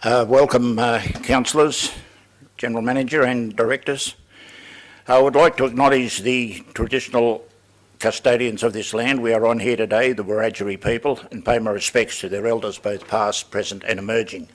Welcome, councillors, General Manager and Directors. I would like to acknowledge the traditional custodians of this land we are on here today, the Wiradjuri people, and pay my respects to their elders, both past, present and emerging.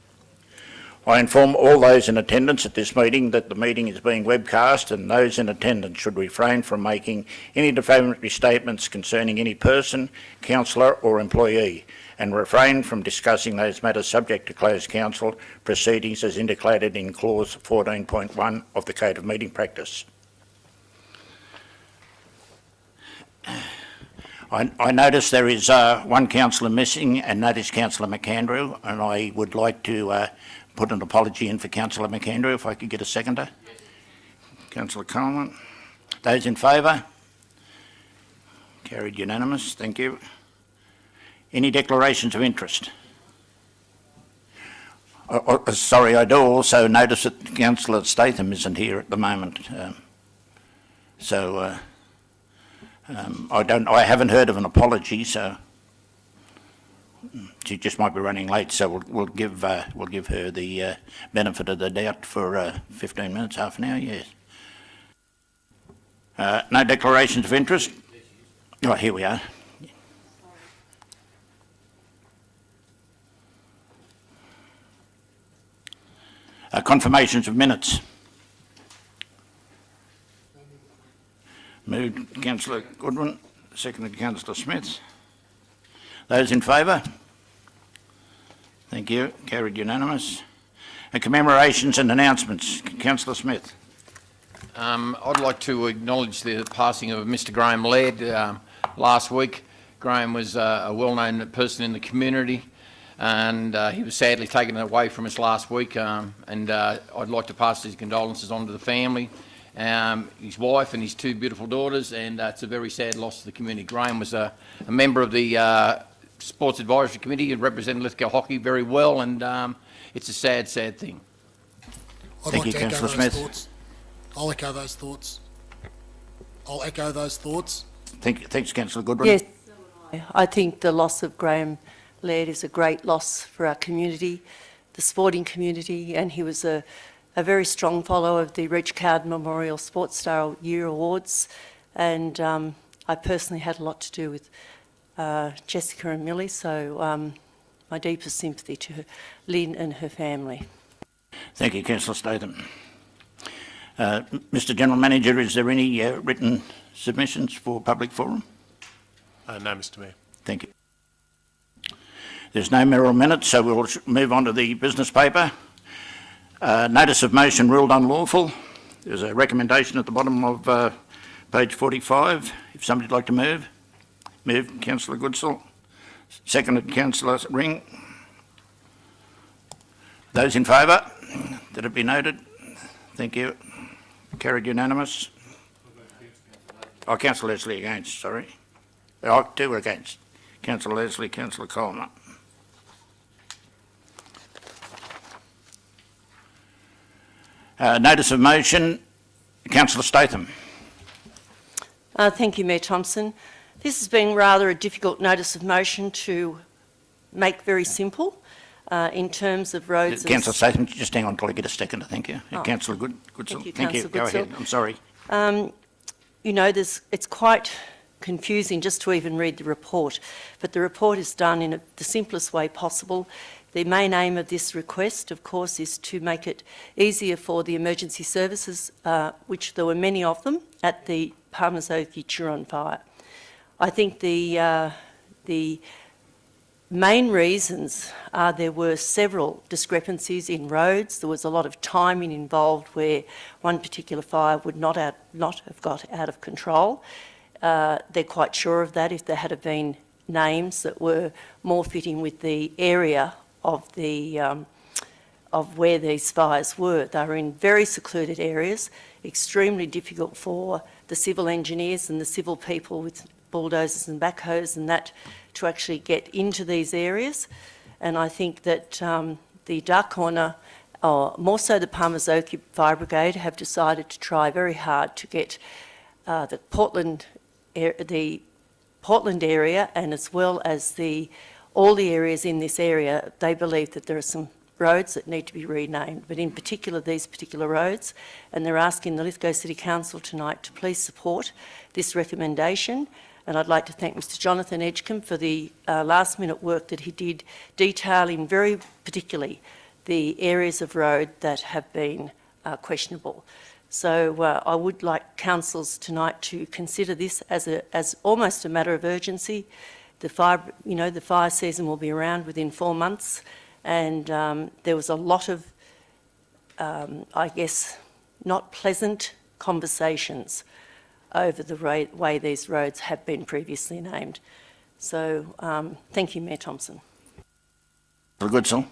I inform all those in attendance at this meeting that the meeting is being webcast, and those in attendance should refrain from making any defamatory statements concerning any person, councillor or employee, and refrain from discussing those matters subject to closed council proceedings as indicated in clause 14.1 of the Code of Meeting Practice. I notice there is one councillor missing, and that is Councillor McAndrew, and I would like to put an apology in for Councillor McAndrew, if I could get a seconder. Councillor Coleman. Those in favour? Carried unanimous, thank you. Any declarations of interest? Sorry, I do also notice that Councillor Statham isn't here at the moment. I haven't heard of an apology, so she just might be running late. So we'll give her the benefit of the doubt for 15 minutes, half an hour. Yes. No declarations of interest. Oh, here we are. Confirmations of minutes. Moved Councillor Goodwin, seconded Councillor Smith. Those in favour? Thank you. Carried unanimous. Commemorations and announcements. Councillor Smith. I'd like to acknowledge the passing of Mr. Graham Laird last week. Graham was a well-known person in the community, and he was sadly taken away from us last week, and I'd like to pass his condolences on to the family, his wife and his two beautiful daughters, and it's a very sad loss to the community. Graham was a member of the Sports Advisory Committee and represented Lithgow Hockey very well, and it's a sad, sad thing. Thank you, Councillor Smith. I'll echo those thoughts. Thanks, Councillor Goodwin. Yes, I think the loss of Graham Laird is a great loss for our community, the sporting community, and he was a very strong follower of the Reach Card Memorial Sports Star Year Awards, and I personally had a lot to do with Jessica and Millie, so my deepest sympathy to Lynn and her family. Thank you, Councillor Statham. Mr. General Manager, is there any written submissions for public forum? No, Mr. Mayor. Thank you. There's no mirror minutes, so we'll move on to the business paper. Notice of motion ruled unlawful. There's a recommendation at the bottom of page 45. If somebody'd like to move. Move, Councillor Goodsall. Seconded, Councillor Ring. Those in favour? Did it be noted? Thank you. Carried unanimous. Oh, Councillor Leslie against, sorry. Oh, two were against. Councillor Leslie, Councillor Coleman. Notice of motion, Councillor Statham. Thank you, Mayor Thompson. This has been rather a difficult notice of motion to make very simple in terms of roads. Councillor Statham, just hang on until I get a second, thank you. Oh. Councillor Goodsall. Thank you. Go ahead, I'm sorry. You know, it's quite confusing just to even read the report, but the report is done in the simplest way possible. The main aim of this request, of course, is to make it easier for the emergency services, which there were many of them, at the Palmer's Oathie Turon fire. I think the main reasons are there were several discrepancies in roads. There was a lot of timing involved where one particular fire would not have got out of control. They're quite sure of that if there had been names that were more fitting with the area of the of where these fires were. They were in very secluded areas, extremely difficult for the civil engineers and the civil people with bulldozers and backhoes and that to actually get into these areas. And I think that the Dark Corner, or more so the Palmer's Oathie Fire Brigade, have decided to try very hard to get the Portland area, and as well as all the areas in this area. They believe that there are some roads that need to be renamed, but in particular these particular roads, and they're asking the Lithgow City Council tonight to please support this recommendation. And I'd like to thank Mr Jonathan Edgecombe for the last-minute work that he did, detailing very particularly the areas of road that have been questionable. So I would like councils tonight to consider this as almost a matter of urgency. The fire season will be around within 4 months, and there was a lot of, I guess, not pleasant conversations over the way these roads have been previously named. So thank you, Mayor Thompson. Goodson.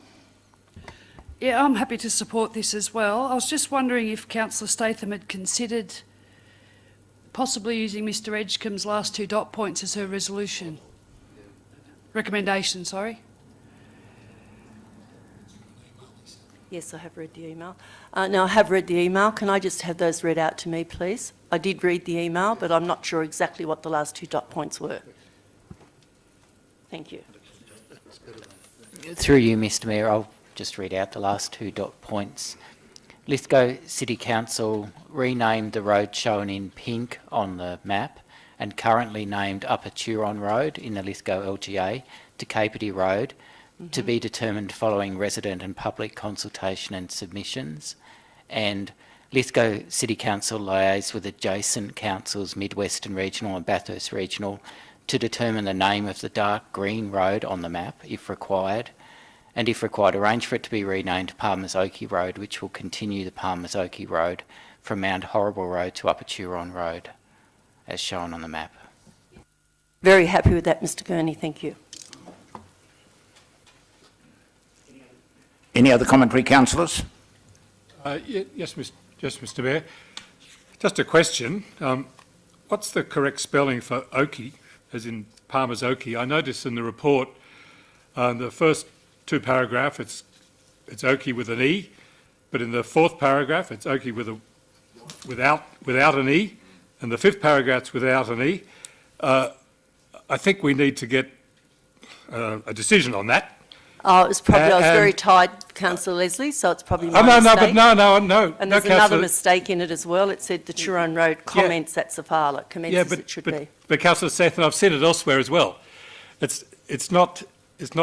Yeah, I'm happy to support this as well. I was just wondering if Councillor Statham had considered possibly using Mr Edgecombe's last 2 dot points as her recommendation, sorry. Yes, I have read the email. Now, I have read the email. Can I just have those read out to me, please? I did read the email, but I'm not sure exactly what the last 2 dot points were. Thank you. Through you, Mr Mayor, I'll just read out the last 2 dot points. Lithgow City Council renamed the road shown in pink on the map and currently named Upper Turon Road in the Lithgow LGA to Capity Road, to be determined following resident and public consultation and submissions. And Lithgow City Council liaise with adjacent councils, Mid-Western Regional and Bathurst Regional, to determine the name of the dark green road on the map, if required, and if required, arrange for it to be renamed Palmer's Oakey Road, which will continue the Palmer's Oakey Road from Mount Horrible Road to Upper Turon Road, as shown on the map. Very happy with that, Mr Gurney. Thank you. Any other commentary, councillors? Yes, Mr Mayor. Just a question. What's the correct spelling for Oakey, as in Palmer's Oakey? I noticed in the report, the first 2 paragraphs, it's Oakey with an E, but in the 4th paragraph, it's Oakey without an E, and the 5th paragraph's without an E. I think we need to get a decision on that. Oh, it was probably, I was very tired, Councillor Leslie, so it's probably my no, mistake. no. And there's another mistake in it as well. It said the Turon Road comments at Safala. Commences it should be. But Councillor Statham, I've seen it elsewhere as well. It's not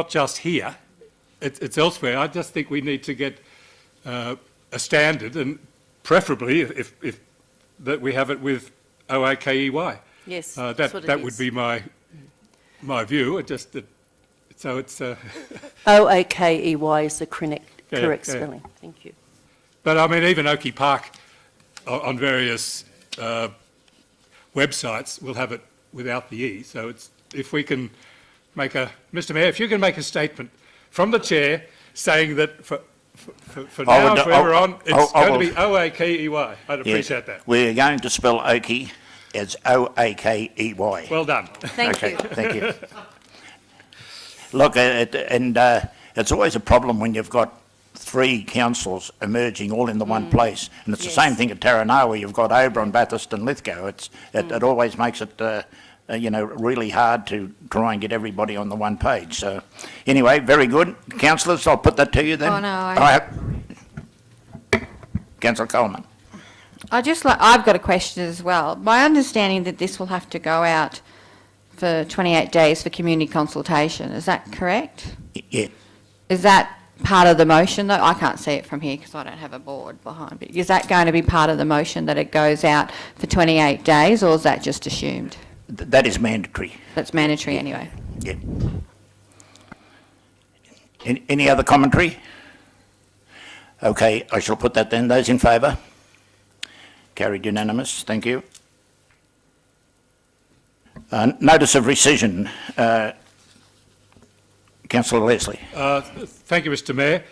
just here. It's elsewhere. I just think we need to get a standard, and preferably if that we have it with OAKEY. Yes, that would be my view. So it's OAKEY is the correct spelling. Thank you. But I mean, even Oakey Park on various websites will have it without the E. So it's, if we can make Mr Mayor, if you can make a statement from the chair saying that for now and forever on, it's going to be OAKEY. I'd appreciate that. We're going to spell Oakey as OAKEY. Well done. Thank you. Thank you. Look, it's always a problem when you've got 3 councils emerging all in the one place, and it's the same thing at Taranawa. You've got Oberon, Bathurst and Lithgow. It always makes it really hard to try and get everybody on the one page. So anyway, very good. Councillors, I'll put that to you then. Oh, no. Councillor Coleman. I've got a question as well. My understanding that this will have to go out for 28 days for community consultation. Is that correct? Yeah. Is that part of the motion, though? I can't see it from here because I don't have a board behind me. Is that going to be part of the motion, that it goes out for 28 days, or is that just assumed? That is mandatory. That's mandatory anyway. Yeah. Any other commentary? Okay, I shall put that then. Those in favour? Carried unanimous. Thank you. Notice of rescission. Councillor Leslie. Thank you, Mr Mayor.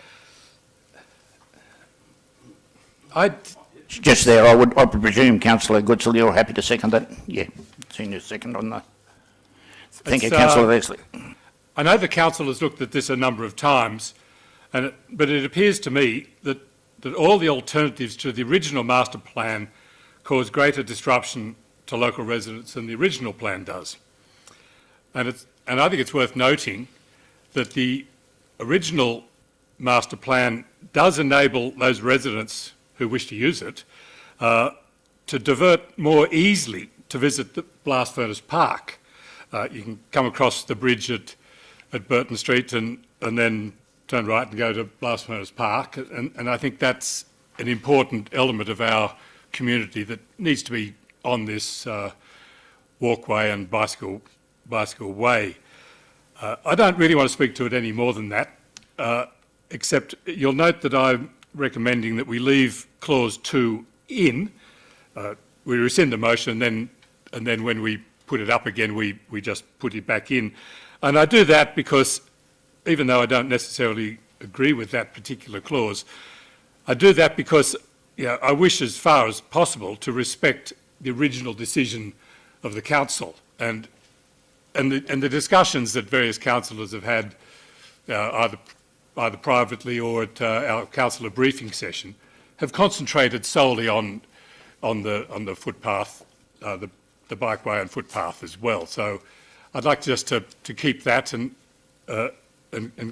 Just there, I would presume, Councillor Goodsall, you're happy to second that? Yeah, senior second on the... Thank you, Councillor Leslie. I know the council has looked at this a number of times, but it appears to me that all the alternatives to the original master plan cause greater disruption to local residents than the original plan does. And I think it's worth noting that the original master plan does enable those residents who wish to use it to divert more easily to visit the Blast Furnace Park. You can come across the bridge at Burton Street and then turn right and go to Blast Furnace Park. And I think that's an important element of our community that needs to be on this walkway and bicycle way. I don't really want to speak to it any more than that, except you'll note that I'm recommending that we leave clause 2 in. We rescind the motion and then when we put it up again, we just put it back in. And I do that because, even though I don't necessarily agree with that particular clause, I do that because I wish as far as possible to respect the original decision of the council and the discussions that various councillors have had either privately or at our councillor briefing session have concentrated solely on the footpath, the bikeway and footpath as well. So I'd like just to keep that and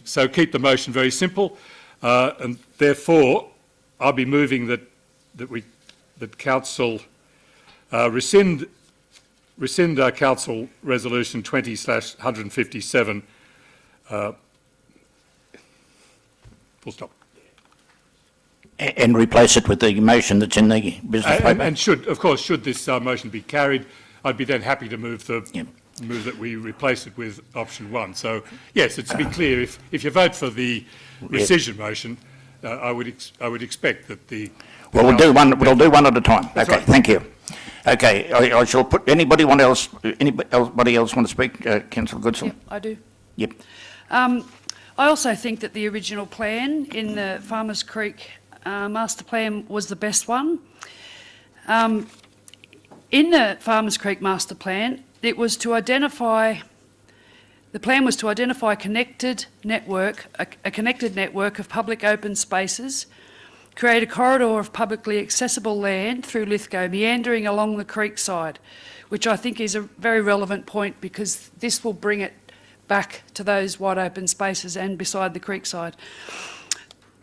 so keep the motion very simple, and therefore I'll be moving that council rescind council resolution 20/157. Full stop. And replace it with the motion that's in the business paper. And should this motion be carried, I'd be then happy to move that we replace it with option 1. So yes, to be clear, if you vote for the rescission motion, I would expect that the. Well, we'll do one at a time. That's okay, right. Thank you. Okay, I shall put. Anybody else want to speak? Councillor Goodsall. Yep, I do. Yep. I also think that the original plan in the Farmers Creek master plan was the best one. In the Farmers Creek master plan, it was to identify. The plan was to identify a connected network of public open spaces, create a corridor of publicly accessible land through Lithgow, meandering along the creek side, which I think is a very relevant point because this will bring it back to those wide open spaces and beside the creek side.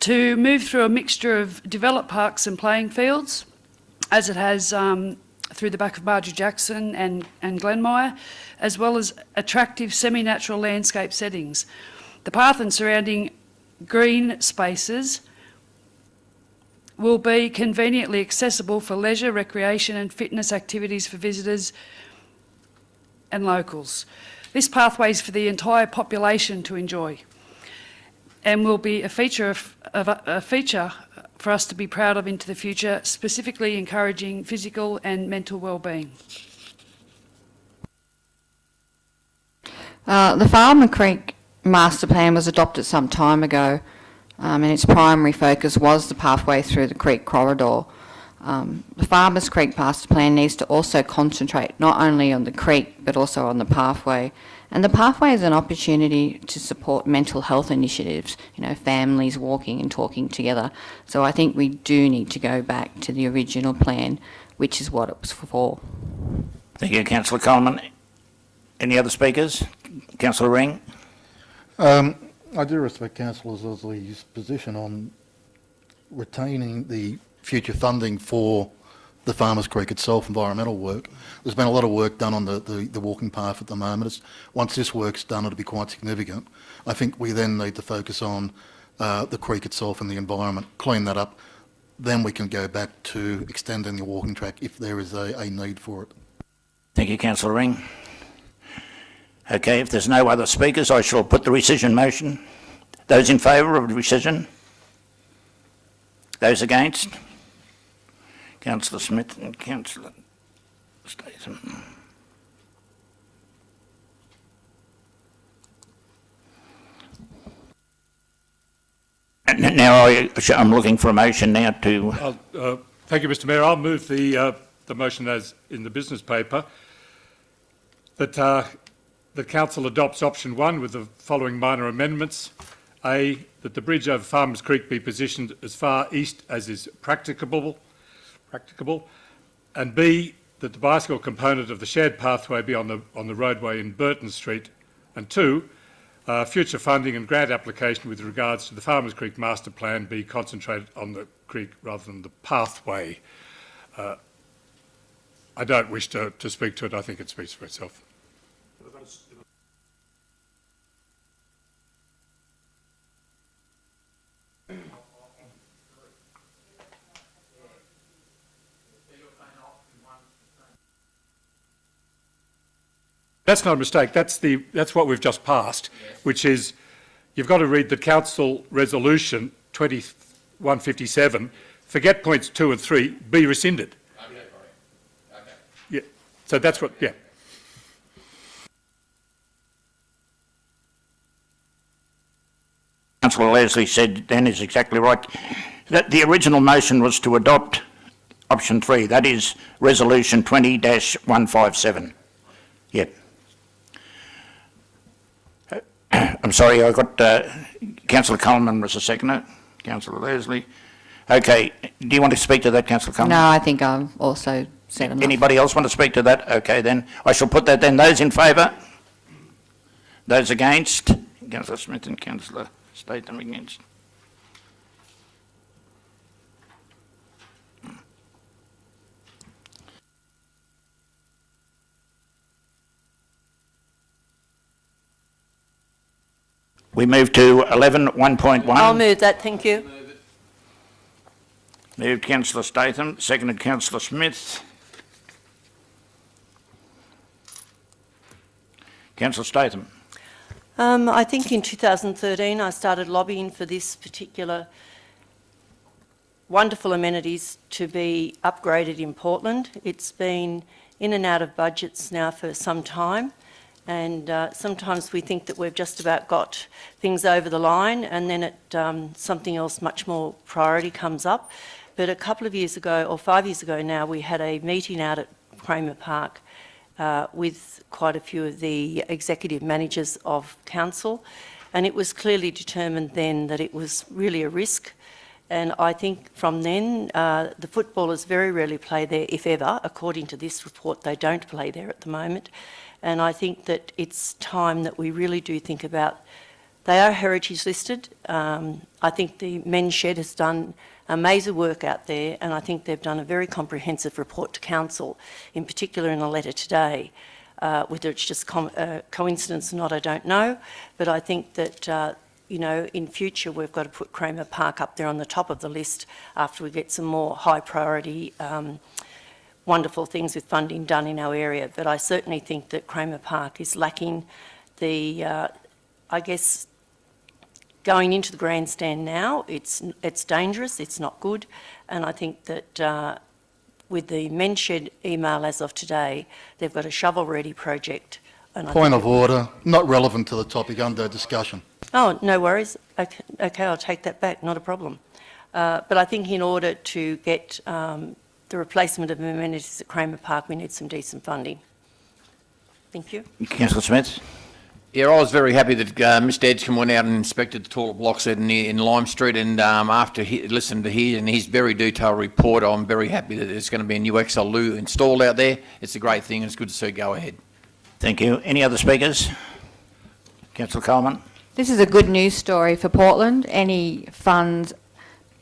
To move through a mixture of developed parks and playing fields, as it has through the back of Marjorie Jackson and Glenmire, as well as attractive semi-natural landscape settings. The path and surrounding green spaces will be conveniently accessible for leisure, recreation and fitness activities for visitors and locals. This pathway is for the entire population to enjoy and will be a feature for us to be proud of into the future, specifically encouraging physical and mental well-being. The Farmer Creek master plan was adopted some time ago, and its primary focus was the pathway through the creek corridor. The Farmers Creek master plan needs to also concentrate not only on the creek but also on the pathway. And the pathway is an opportunity to support mental health initiatives, families walking and talking together. So I think we do need to go back to the original plan, which is what it was for. Thank you, Councillor Coleman. Any other speakers? Councillor Ring. I do respect Councillor Zosley's position on retaining the future funding for the Farmers Creek itself, environmental work. There's been a lot of work done on the walking path at the moment. Once this work's done, it'll be quite significant. I think we then need to focus on the creek itself and the environment, clean that up. Then we can go back to extending the walking track if there is a need for it. Thank you, Councillor Ring. Okay, if there's no other speakers, I shall put the rescission motion. Those in favour of the rescission? Those against? Councillor Smith and Councillor Statham. Now I'm looking for a motion now to... Thank you, Mr Mayor. I'll move the motion as in the business paper that the Council adopts option 1 with the following minor amendments. A, that the bridge over Farmers Creek be positioned as far east as is practicable, and B, that the bicycle component of the shared pathway be on the roadway in Burton Street, and 2, future funding and grant application with regards to the Farmers Creek Master Plan be concentrated on the creek rather than the pathway. I don't wish to speak to it. I think it speaks for itself. That's not a mistake. That's what we've just passed, which is you've got to read the Council Resolution 2157. Forget points 2 and 3. Be rescinded. Okay. Yeah. So that's what. Yeah. Councillor Leslie said then is exactly right. That the original motion was to adopt option 3. That is Resolution 20-157. Yep. I'm sorry, I got Councillor Coleman was the seconder. Councillor Leslie. Okay, do you want to speak to that, Councillor Coleman? No, I think I've also said enough. Anybody else want to speak to that? Okay, then I shall put that then. Those in favour? Those against? Councillor Smith and Councillor Statham against. We move to 11.1.1. I'll move that, thank you. Moved Councillor Statham, seconded Councillor Smith. Councillor Statham. I think in 2013 I started lobbying for this particular wonderful amenities to be upgraded in Portland. It's been in and out of budgets now for some time, and sometimes we think that we've just about got things over the line, and then something else much more priority comes up. But a couple of years ago, or 5 years ago now, we had a meeting out at Kramer Park with quite a few of the executive managers of council, and it was clearly determined then that it was really a risk. And I think from then, the footballers very rarely play there, if ever. According to this report, they don't play there at the moment. And I think that it's time that we really do think about, they are heritage listed. I think the men's shed has done amazing work out there, and I think they've done a very comprehensive report to council, in particular in a letter today. Whether it's just coincidence or not, I don't know. But I think that you know, in future we've got to put Kramer Park up there on the top of the list after we get some more high priority wonderful things with funding done in our area. But I certainly think that Kramer Park is lacking the, I guess, going into the grandstand now, it's dangerous, it's not good, and I think that with the men's shed email as of today, they've got a shovel-ready project. And Point of order, not relevant to the topic under discussion. Oh, no worries. Okay, I'll take that back, not a problem. But I think in order to get the replacement of amenities at Kramer Park, we need some decent funding. Thank you. Councillor Smith. Yeah, I was very happy that Mr Edgecombe went out and inspected the toilet blocks in Lime Street, and after listening to his very detailed report, I'm very happy that there's going to be a new XL loo installed out there. It's a great thing, and it's good to see it go ahead. Thank you. Any other speakers? Councillor Coleman. This is a good news story for Portland. Any funds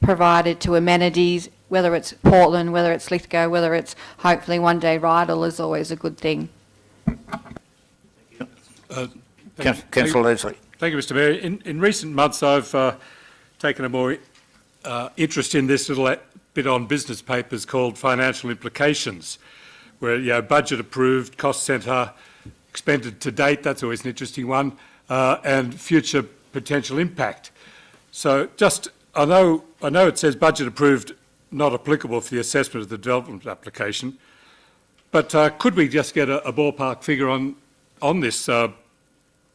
provided to amenities, whether it's Portland, whether it's Lithgow, whether it's hopefully one day Rydal, is always a good thing. Councillor Leslie. Thank you, Mr Mayor. In recent months, I've taken a more interest in this little bit on business papers called financial implications, where, you know, budget approved, cost centre, expended to date, that's always an interesting one, and future potential impact. So just, I know it says budget approved, not applicable for the assessment of the development application, but could we just get a ballpark figure on this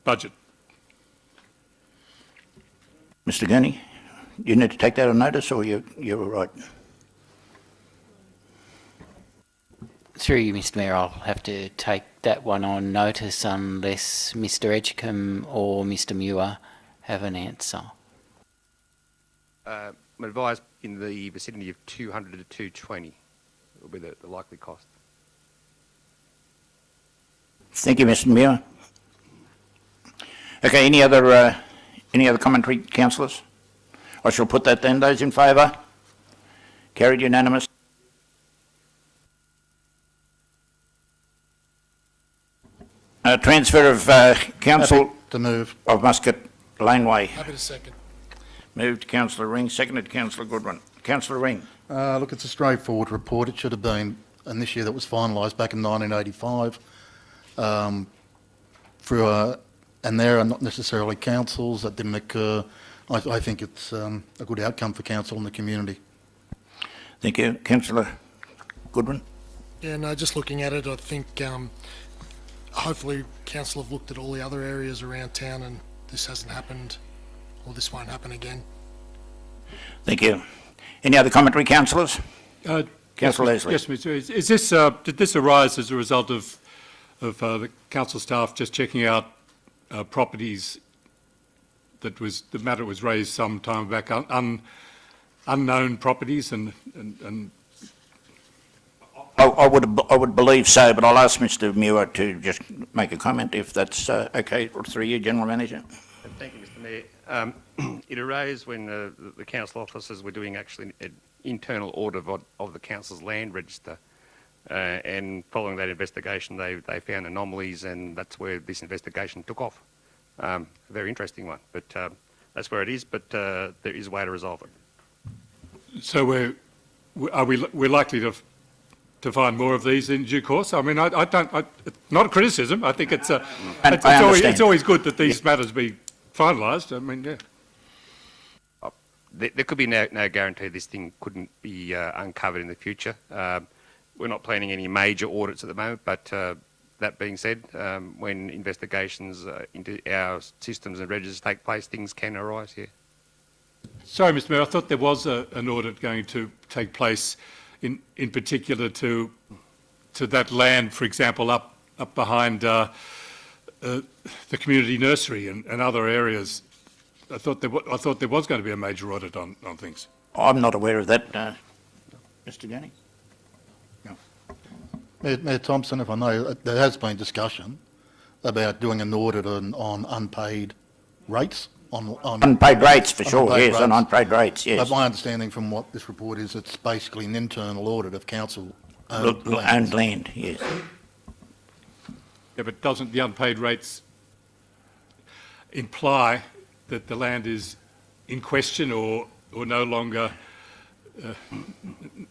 budget? Mr Gurney, you need to take that on notice, or you're all right? Through you, Mr Mayor, I'll have to take that one on notice unless Mr Edgecombe or Mr Muir have an answer. I'm advised in the vicinity of 200 to 220 will be the likely cost. Thank you, Mr Muir. Okay, any other commentary, councillors? I shall put that then. Those in favour? Carried unanimous. Transfer of council Happy to move. of Muscat Laneway. Happy to second. Moved Councillor Ring, seconded Councillor Goodwin. Councillor Ring. Look, it's a straightforward report. It should have been an issue that was finalised back in 1985 and there are not necessarily councils. That didn't occur. I think it's a good outcome for council and the community. Thank you. Councillor Goodwin. Yeah, no, just looking at it, I think hopefully council have looked at all the other areas around town and this hasn't happened, or this won't happen again. Thank you. Any other commentary, councillors? Councillor Leslie. Yes, Mr. Is this, did this arise as a result of the council staff just checking out properties the matter was raised some time back, unknown properties and I would believe so, but I'll ask Mr Muir to just make a comment if that's okay through you, General Manager. Thank you, Mr Mayor. It arose when the council officers were doing actually an internal audit of the council's land register. And following that investigation, they found anomalies, and that's where this investigation took off. A very interesting one, but that's where it is, but there is a way to resolve it. so we're likely to find more of these in due course? I mean, I don't, it's not a criticism. I think it's it's always good that these matters be finalised. I mean, yeah. There could be no guarantee this thing couldn't be uncovered in the future. We're not planning any major audits at the moment, but that being said, when investigations into our systems and registers take place, things can arise here. Sorry, Mr Mayor, I thought there was an audit going to take place in particular to that land, for example, up behind the community nursery and other areas. I thought there was going to be a major audit on things. I'm not aware of that, Mr Janney. No. Mayor Thompson, if I know, there has been discussion about doing an audit on unpaid rates. On Unpaid rates, for sure, unpaid yes, on rates. unpaid rates, yes. But my understanding from what this report is, it's basically an internal audit of council Owned land, yes. Yeah, but doesn't the unpaid rates imply that the land is in question or no longer?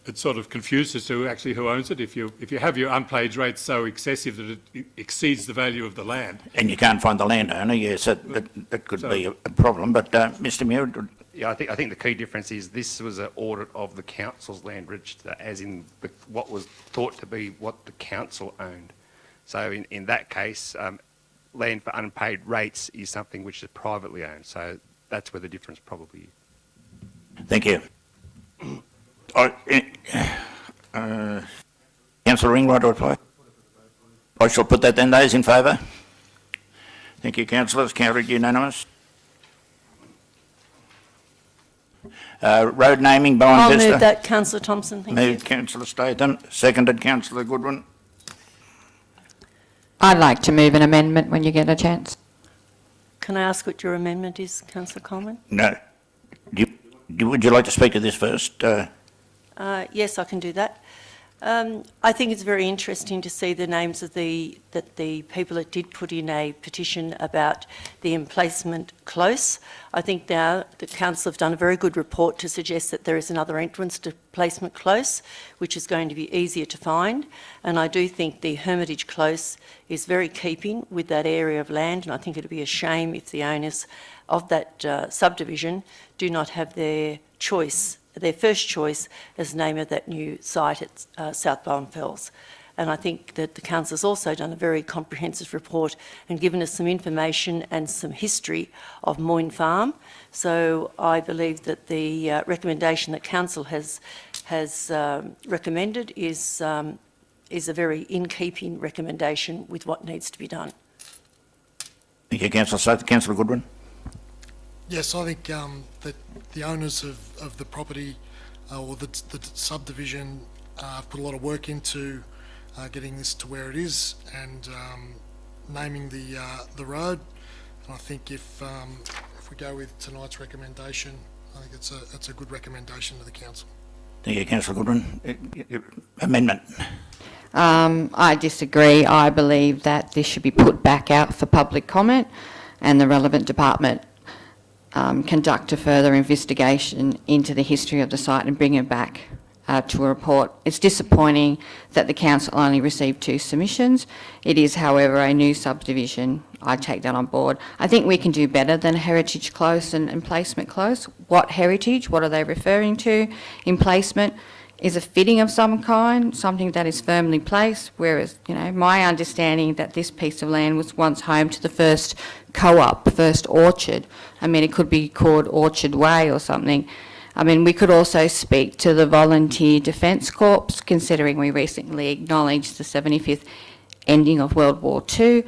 It's sort of confused as to actually who owns it. If you have your unpaid rates so excessive that it exceeds the value of the land, And you can't find the landowner, yes, that could be a problem. But Mr Muir, Yeah, I think the key difference is this was an audit of the council's land register, as in what was thought to be what the council owned. So in that case, land for unpaid rates is something which is privately owned. So that's where the difference probably is. thank you. Councillor Ringwright, to reply? I shall put that then. Those in favour? Thank you, councillors. Carried unanimous. Road naming, Bowen I'll Vista. move that, Councillor Thompson, thank you. Moved Councillor Statham, seconded Councillor Goodwin. I'd like to move an amendment when you get a chance. Can I ask what your amendment is, Councillor Coleman? No. Would you like to speak to this first? Yes, I can do that. I think it's very interesting to see the names of the people that did put in a petition about the emplacement close. I think now the council have done a very good report to suggest that there is another entrance to placement close, which is going to be easier to find. And I do think the Hermitage Close is very keeping with that area of land, and I think it would be a shame if the owners of that subdivision do not have their first choice as name of that new site at South Bowen Fells. And I think that the council's also done a very comprehensive report and given us some information and some history of Moyne Farm. So I believe that the recommendation that council has recommended is a very in-keeping recommendation with what needs to be done. Thank you, Councillor Statham. Councillor Goodwin. Yes, I think that the owners of the property or the subdivision have put a lot of work into getting this to where it is and naming the road. And I think if we go with tonight's recommendation, I think it's a good recommendation to the council. Thank you, Councillor Goodwin. Amendment. I disagree. I believe that this should be put back out for public comment and the relevant department conduct a further investigation into the history of the site and bring it back to a report. It's disappointing that the council only received 2 submissions. It is, however, a new subdivision. I take that on board. I think we can do better than Heritage Close and Placement Close. What heritage? What are they referring to? In placement is a fitting of some kind, something that is firmly placed, whereas, you know, my understanding that this piece of land was once home to the first co-op, first orchard. I mean, it could be called Orchard Way or something. I mean, we could also speak to the Volunteer Defence Corps, considering we recently acknowledged the 75th ending of World War II.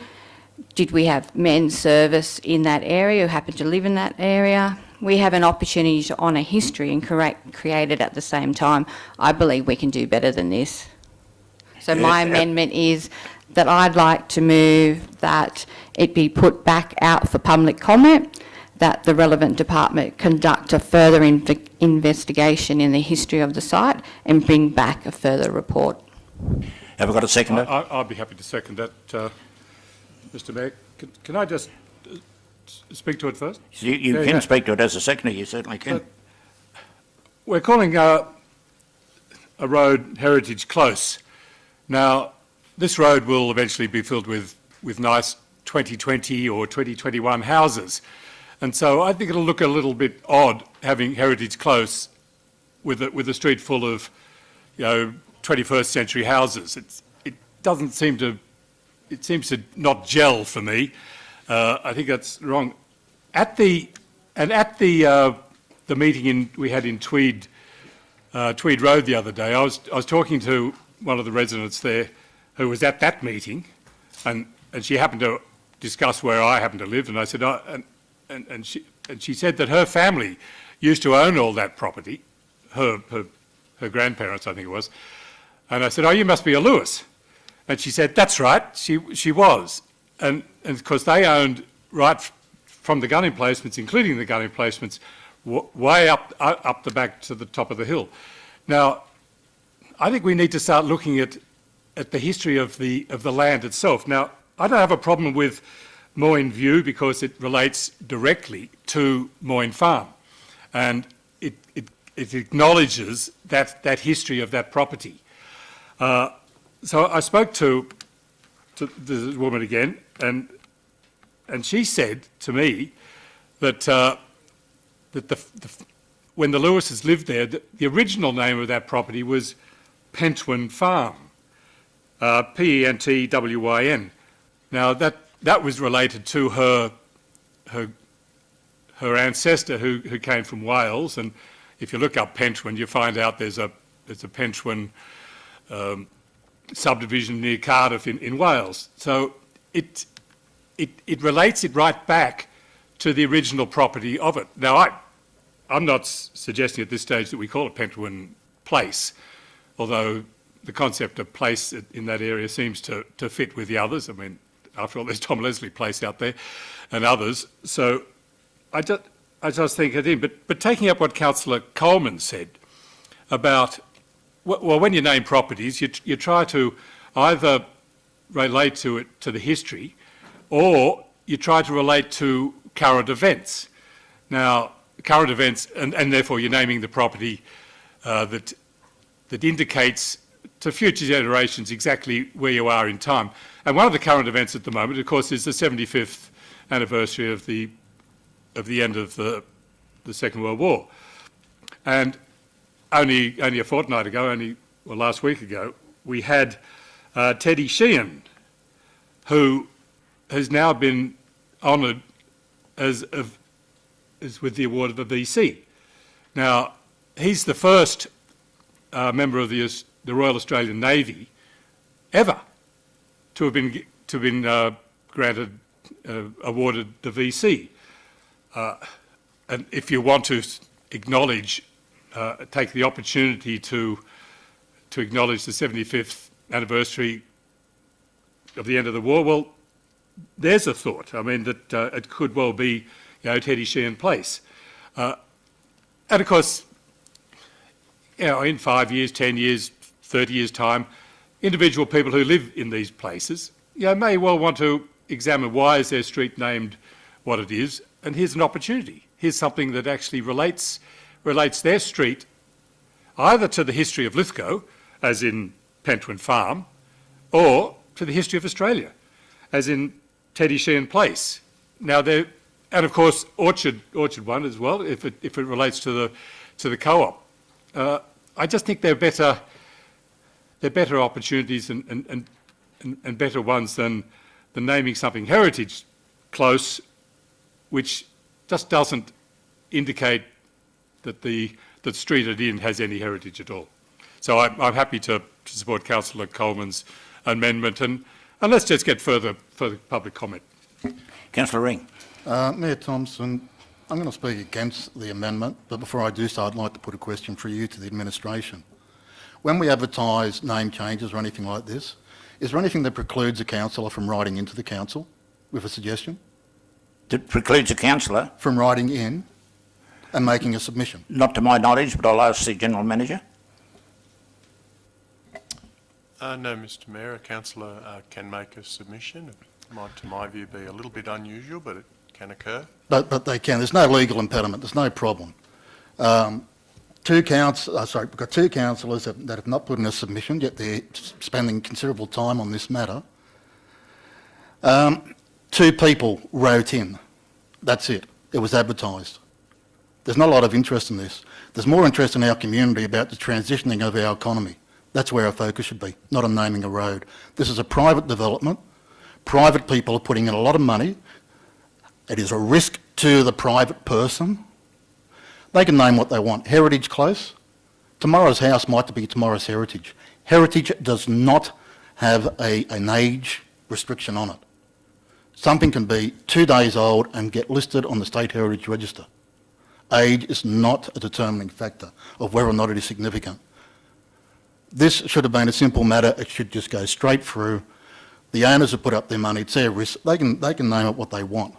Did we have men's service in that area who happened to live in that area? We have an opportunity to honour history and create it at the same time. I believe we can do better than this. So my amendment is that I'd like to move that it be put back out for public comment, that the relevant department conduct a further investigation in the history of the site and bring back a further report. Have I got a seconder? I'll be happy to second that, Mr Mayor. Can I just speak to it first? You Yeah, can yeah. speak to it as a seconder, you certainly can. We're calling a road Heritage Close. Now, this road will eventually be filled with nice 2020 or 2021 houses. And so I think it'll look a little bit odd having Heritage Close with a street full of, 21st century houses. It doesn't seem to, it seems to not gel for me. I think that's wrong. At the meeting we had in Tweed Road the other day, I was talking to one of the residents there who was at that meeting, and she happened to discuss where I happen to live, and I said, and she said that her family used to own all that property, her grandparents, I think it was, and I said, oh, you must be a Lewis, and she said, that's right, she was, and of course they owned right from the gun emplacements, including the gun emplacements, way up the back to the top of the hill. Now, I think we need to start looking at the history of the land itself. Now, I don't have a problem with Moyne View because it relates directly to Moyne Farm, and it acknowledges that history of that property. So I spoke to the woman again, and she said to me that when the Lewises lived there, the original name of that property was Pentwyn Farm, Pentwyn. Now that was related to her ancestor who came from Wales, and if you look up Pentwyn, you find out there's a Pentwyn subdivision near Cardiff in Wales. So it relates it right back to the original property of it. Now I'm not suggesting at this stage that we call it Pentwyn Place, although the concept of place in that area seems to fit with the others. I mean, after all, there's Tom Leslie Place out there and others. So I just think it in. But taking up what Councillor Coleman said about, well, when you name properties, you try to either relate to the history, or you try to relate to current events. Now, current events, and therefore you're naming the property that indicates to future generations exactly where you are in time. And one of the current events at the moment, of course, is the 75th anniversary of the end of the Second World War. And only a fortnight ago, last week ago, we had Teddy Sheehan, who has now been honoured as with the award of a VC. Now, he's the first member of the Royal Australian Navy ever to have been granted, awarded the VC. And if you want to acknowledge, take the opportunity to acknowledge the 75th anniversary of the end of the war, well, there's a thought. I mean, that it could well be, Teddy Sheehan Place. And of course, in 5 years, 10 years, 30 years' time, individual people who live in these places, may well want to examine why is their street named what it is, and here's an opportunity. Here's something that actually relates their street either to the history of Lithgow, as in Pentwyn Farm, or to the history of Australia, as in Teddy Sheehan Place. Now, and of course Orchard one as well, if it relates to the co-op. I just think they're better opportunities and better ones than naming something heritage close, which just doesn't indicate that the street it in has any heritage at all. So I'm happy to support Councillor Coleman's amendment, and let's just get further public comment. Councillor Ring. Mayor Thompson, I'm going to speak against the amendment, but before I do so, I'd like to put a question for you to the administration. When we advertise name changes or anything like this, is there anything that precludes a councillor from writing into the council with a suggestion? That precludes a councillor? From writing in and making a submission? Not to my knowledge, but I'll ask the General Manager. No, Mr Mayor, a councillor can make a submission. It might, to my view, be a little bit unusual, but it can occur. But they can. There's no legal impediment. There's no problem. We've got two councillors that have not put in a submission, yet they're spending considerable time on this matter. 2 people wrote in. That's it. It was advertised. There's not a lot of interest in this. There's more interest in our community about the transitioning of our economy. That's where our focus should be, not on naming a road. This is a private development. Private people are putting in a lot of money. It is a risk to the private person. They can name what they want. Heritage Close. Tomorrow's house might be tomorrow's heritage. Heritage does not have an age restriction on it. Something can be 2 days old and get listed on the State Heritage Register. Age is not a determining factor of whether or not it is significant. This should have been a simple matter. It should just go straight through. The owners have put up their money. It's their risk. They can name it what they want.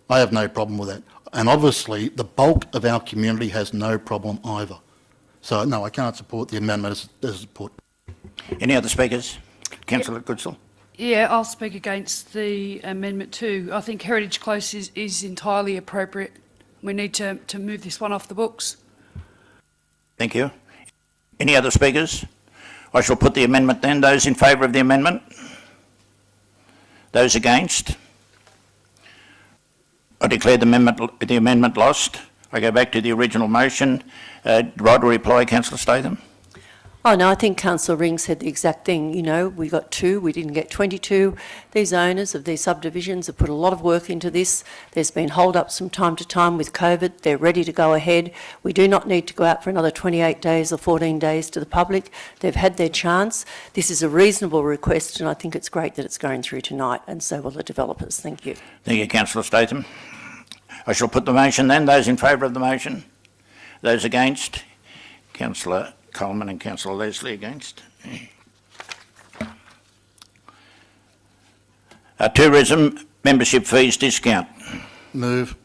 I have no problem with that. And obviously, the bulk of our community has no problem either. So, no, I can't support the amendment as put. Any other speakers? Councillor Goodsall. Yeah, I'll speak against the amendment too. I think Heritage Close is entirely appropriate. We need to move this one off the books. Thank you. Any other speakers? I shall put the amendment then. Those in favour of the amendment? Those against? I declare the amendment lost. I go back to the original motion. Right to reply, Councillor Statham? Oh, no, I think Councillor Ring said the exact thing. We got 2, we didn't get 22. These owners of these subdivisions have put a lot of work into this. There's been hold-ups from time to time with COVID. They're ready to go ahead. We do not need to go out for another 28 days or 14 days to the public. They've had their chance. This is a reasonable request, and I think it's great that it's going through tonight, and so will the developers. Thank you. Thank you, Councillor Statham. I shall put the motion then. Those in favour of the motion? Those against? Councillor Coleman and Councillor Leslie against. Tourism membership fees discount. Move.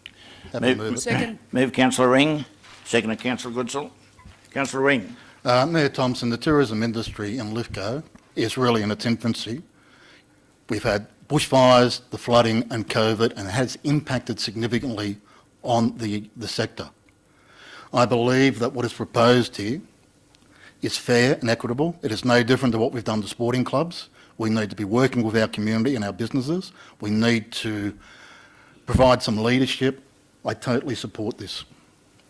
Happy to move it. Second. Move Councillor Ring. Seconded Councillor Goodsall. Councillor Ring. Mayor Thompson, the tourism industry in Lithgow is really in its infancy. We've had bushfires, the flooding and COVID, and it has impacted significantly on the sector. I believe that what is proposed here is fair and equitable. It is no different to what we've done to sporting clubs. We need to be working with our community and our businesses. We need to provide some leadership. I totally support this.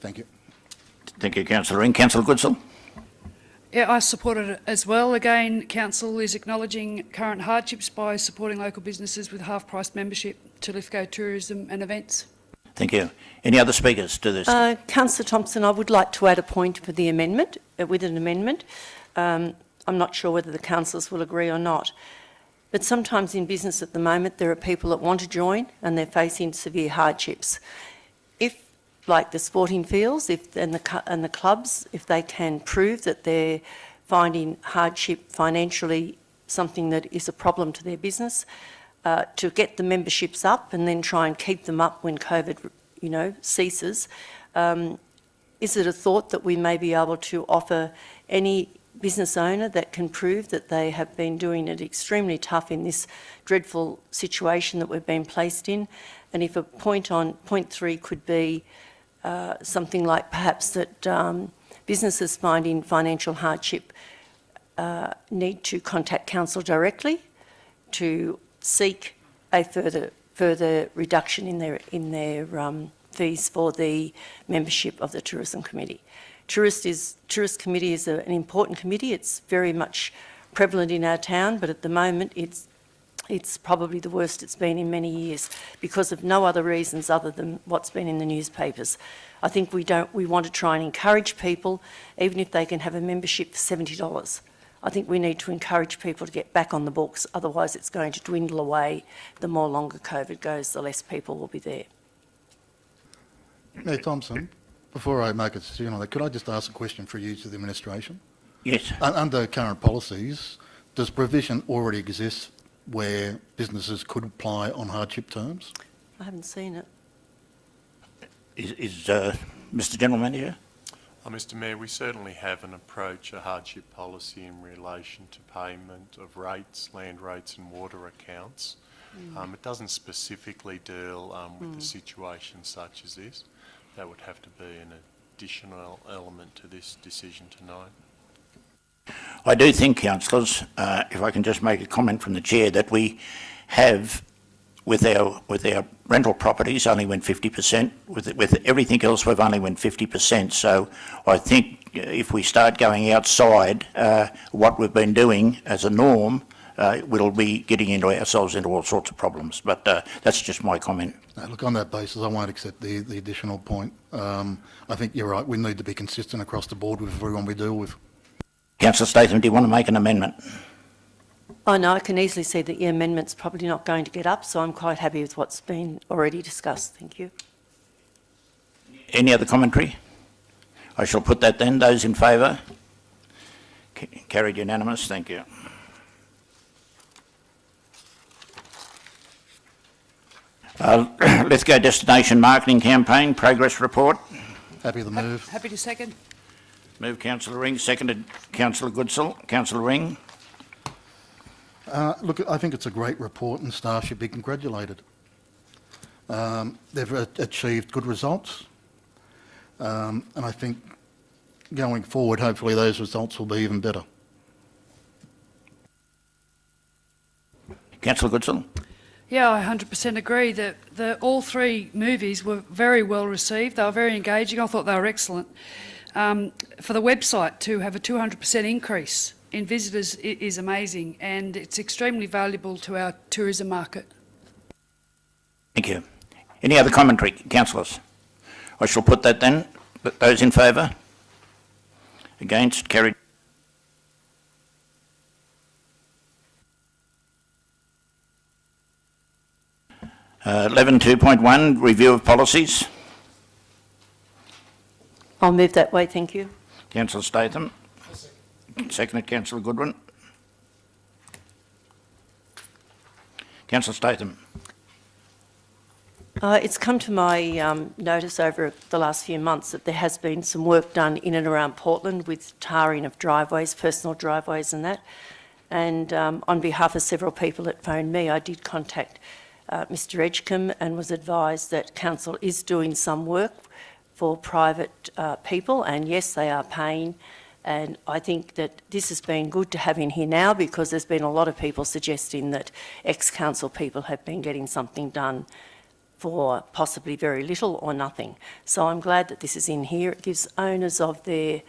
Thank you. Thank you, Councillor Ring. Councillor Goodsall. Yeah, I support it as well. Again, Council is acknowledging current hardships by supporting local businesses with half-price membership to Lithgow Tourism and Events. Thank you. Any other speakers to this? Councillor Thompson, I would like to add a point for the amendment, with an amendment. I'm not sure whether the councillors will agree or not, but sometimes in business at the moment there are people that want to join and they're facing severe hardships. If, like the sporting fields and the clubs, if they can prove that they're finding hardship financially something that is a problem to their business, to get the memberships up and then try and keep them up when COVID, ceases. Is it a thought that we may be able to offer any business owner that can prove that they have been doing it extremely tough in this dreadful situation that we've been placed in? And if a point 3 could be something like perhaps that businesses finding financial hardship need to contact council directly to seek a further reduction in their fees for the membership of the Tourism Committee. Tourist Committee is an important committee. It's very much prevalent in our town, but at the moment it's probably the worst it's been in many years because of no other reasons other than what's been in the newspapers. I think we want to try and encourage people, even if they can have a membership for $70. I think we need to encourage people to get back on the books, otherwise it's going to dwindle away. The more longer COVID goes, the less people will be there. Mayor Thompson, before I make a decision on that, could I just ask a question for you to the administration? Yes. Under current policies, does provision already exist where businesses could apply on hardship terms? I haven't seen it. Is Mr General Manager? Mr Mayor, we certainly have an approach, a hardship policy in relation to payment of rates, land rates and water accounts. It doesn't specifically deal with the situation such as this. That would have to be an additional element to this decision tonight. I do think, councillors, if I can just make a comment from the chair, that we have, with our rental properties, only went 50%. With everything else, we've only went 50%. So I think if we start going outside what we've been doing as a norm, we'll be getting ourselves into all sorts of problems. But that's just my comment. Look, on that basis, I won't accept the additional point. I think you're right. We need to be consistent across the board with everyone we deal with. Councillor Statham, do you want to make an amendment? Oh no, I can easily see that the amendment's probably not going to get up, so I'm quite happy with what's been already discussed. Thank you. Any other commentary? I shall put that then. Those in favour? Carried unanimous. Thank you. Lithgow Destination Marketing Campaign Progress Report. Happy to move. Happy to second. Moved Councillor Ring, seconded Councillor Goodsall. Councillor Ring. Look, I think it's a great report and staff should be congratulated. They've achieved good results, and I think going forward, hopefully those results will be even better. Councillor Goodsall. Yeah, I 100% agree that all three movies were very well received. They were very engaging. I thought they were excellent. For the website to have a 200% increase in visitors is amazing, and it's extremely valuable to our tourism market. Thank you. Any other commentary, councillors? I shall put that then. Those in favour? Against? Carried. Uh, 11.2.1, review of policies. I'll move that way, thank you. Councillor Statham. Seconded Councillor Goodwin. Councillor Statham. It's come to my notice over the last few months that there has been some work done in and around Portland with tarring of driveways, personal driveways and that. And on behalf of several people that phoned me, I did contact Mr Edgecombe and was advised that council is doing some work for private people, and yes, they are paying. And I think that this has been good to have in here now because there's been a lot of people suggesting that ex-council people have been getting something done for possibly very little or nothing. So I'm glad that this is in here. It gives owners of their,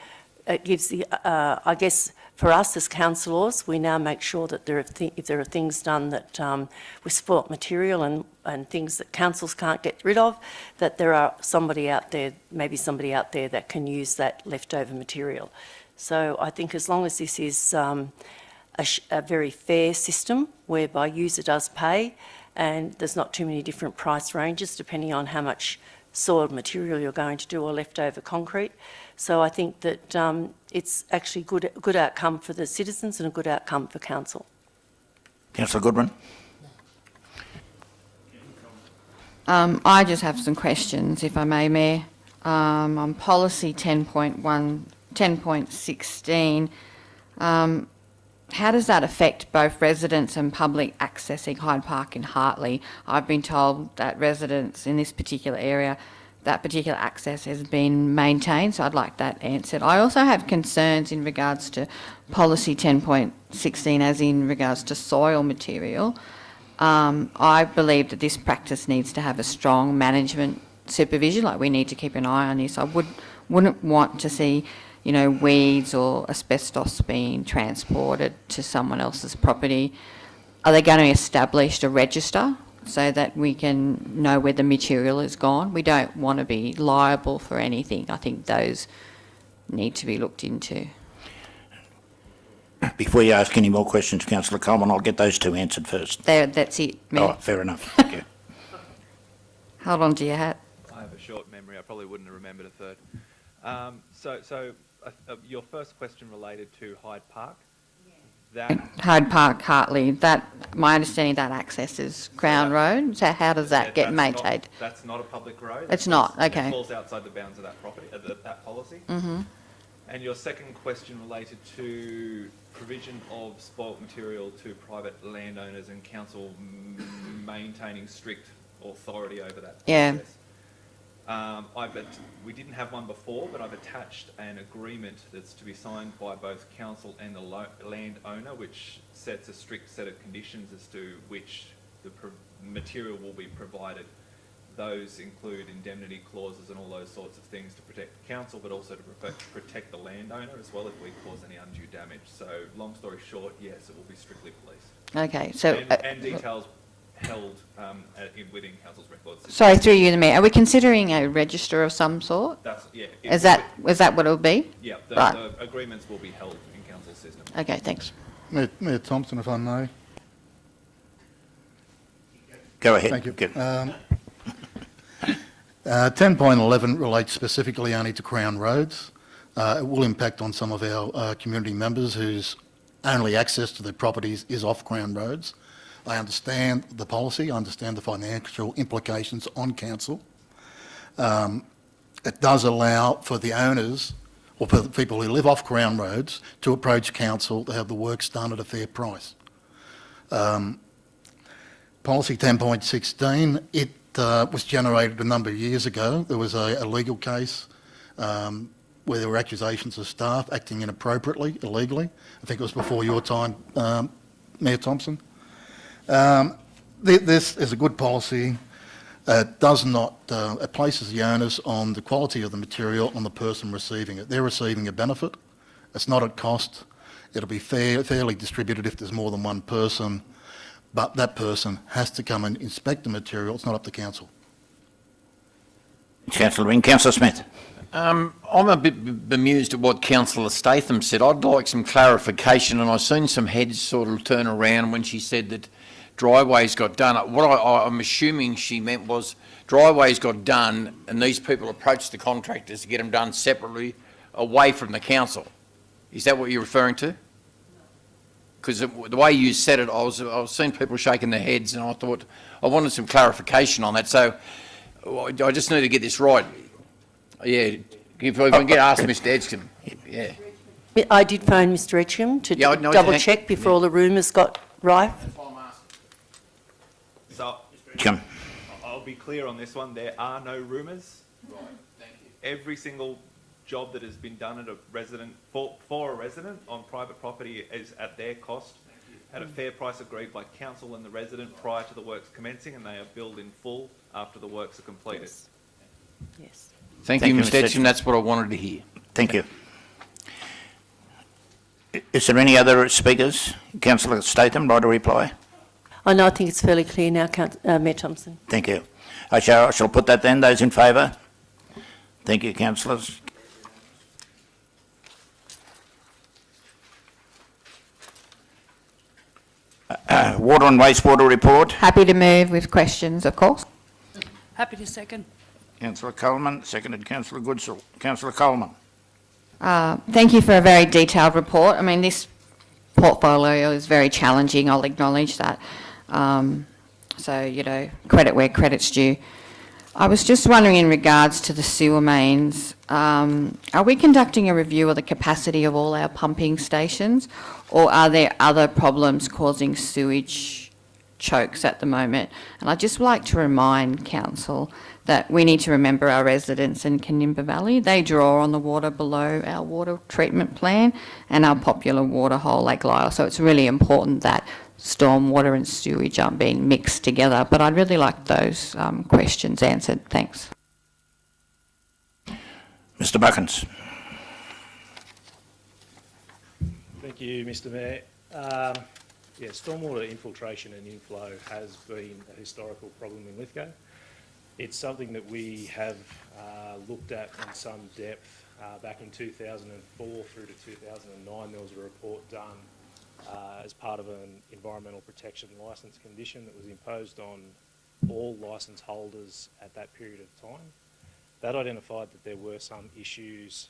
it gives the, I guess for us as councillors, we now make sure that if there are things done that with spoilt material and things that councils can't get rid of, that there are somebody out there, maybe somebody out there that can use that leftover material. So I think as long as this is a very fair system whereby user does pay and there's not too many different price ranges depending on how much soiled material you're going to do or leftover concrete. So I think that it's actually a good outcome for the citizens and a good outcome for council. Councillor Goodwin. I just have some questions, if I may, Mayor. On policy 10.16, how does that affect both residents and public accessing Hyde Park in Hartley? I've been told that residents in this particular area, that particular access has been maintained, so I'd like that answered. I also have concerns in regards to policy 10.16, as in regards to soil material. I believe that this practice needs to have a strong management supervision, like we need to keep an eye on this. I wouldn't want to see, you know, weeds or asbestos being transported to someone else's property. Are they going to establish a register so that we can know where the material is gone? We don't want to be liable for anything. I think those need to be looked into. Before you ask any more questions, councillor Coleman, I'll get those two answered first. That's it, Mayor. Oh, fair enough. Thank you. Hold on to your hat. I have a short memory. I probably wouldn't have remembered a third. Your first question related to Hyde Park. That Hyde Park, Hartley, my understanding that access is Crown Road, so how does that get maintained? That's not a public road. It's not, okay. It falls outside the bounds of that property, that policy. Mm-hmm. And your second question related to provision of spoilt material to private landowners and council maintaining strict authority over that process. We didn't have one before, but I've attached an agreement that's to be signed by both council and the landowner, which sets a strict set of conditions as to which the material will be provided. Those include indemnity clauses and all those sorts of things to protect the council, but also to protect the landowner as well if we cause any undue damage. So, long story short, yes, it will be strictly policed. Okay, so... And details held within council's records. Sorry, through you, the Mayor. Are we considering a register of some sort? Yeah. Is that what it will be? Yeah, Right. the agreements will be held in council's system. Okay, thanks. Mayor Thompson, if I may. Go ahead. Thank you. Good. 10.11 relates specifically only to Crown Roads. It will impact on some of our community members whose only access to their properties is off Crown Roads. I understand the policy, I understand the financial implications on council. It does allow for the owners or for the people who live off Crown Roads to approach council to have the works done at a fair price. Policy 10.16, it was generated a number of years ago. There was a legal case where there were accusations of staff acting inappropriately, illegally. I think it was before your time, Mayor Thompson. This is a good policy. It does not, it places the onus on the quality of the material on the person receiving it. They're receiving a benefit. It's not at cost. It'll be fairly distributed if there's more than one person, but that person has to come and inspect the material. It's not up to council. Councillor Ring. Councillor Smith. I'm a bit bemused at what Councillor Statham said. I'd like some clarification, and I've seen some heads sort of turn around when she said that driveways got done. What I'm assuming she meant was driveways got done and these people approached the contractors to get them done separately away from the council. Is that what you're referring to? Because the way you said it, I was seeing people shaking their heads, and I thought I wanted some clarification on that. So I just need to get this right. Yeah, if we can get asked Mr. Edgecombe. Yeah. I did phone Mr. Edgecombe to double check before all the rumours got rife. So, Jim. I'll be clear on this one. There are no rumours. Right, thank you. Every single job that has been done at a resident for a resident on private property is at their cost, at a fair price agreed by council and the resident prior to the works commencing, and they are billed in full after the works are completed. Yes. Thank you, Mr. Edgecombe. That's what I wanted to hear. Thank you. Is there any other speakers? Councillor Statham, right to reply? I know, I think it's fairly clear now, Mayor Thompson. Thank you. I shall put that then. Those in favour? Thank you, councillors. Water and wastewater report. Happy to move with questions, of course. Happy to second. Councillor Coleman, seconded Councillor Goodsall. Councillor Coleman. Thank you for a very detailed report. I mean, this portfolio is very challenging, I'll acknowledge that. So, you know, credit where credit's due. I was just wondering in regards to the sewer mains, are we conducting a review of the capacity of all our pumping stations, or are there other problems causing sewage chokes at the moment? And I'd just like to remind Council that we need to remember our residents in Canimba Valley. They draw on the water below our water treatment plant and our popular water hole, Lake Lyell. So it's really important that stormwater and sewage aren't being mixed together. But I'd really like those questions answered. Thanks. Mr Buckins. Thank you, Mr Mayor. Yeah, stormwater infiltration and inflow has been a historical problem in Lithgow. It's something that we have looked at in some depth. Back in 2004 through to 2009, there was a report done as part of an environmental protection licence condition that was imposed on all licence holders at that period of time. That identified that there were some issues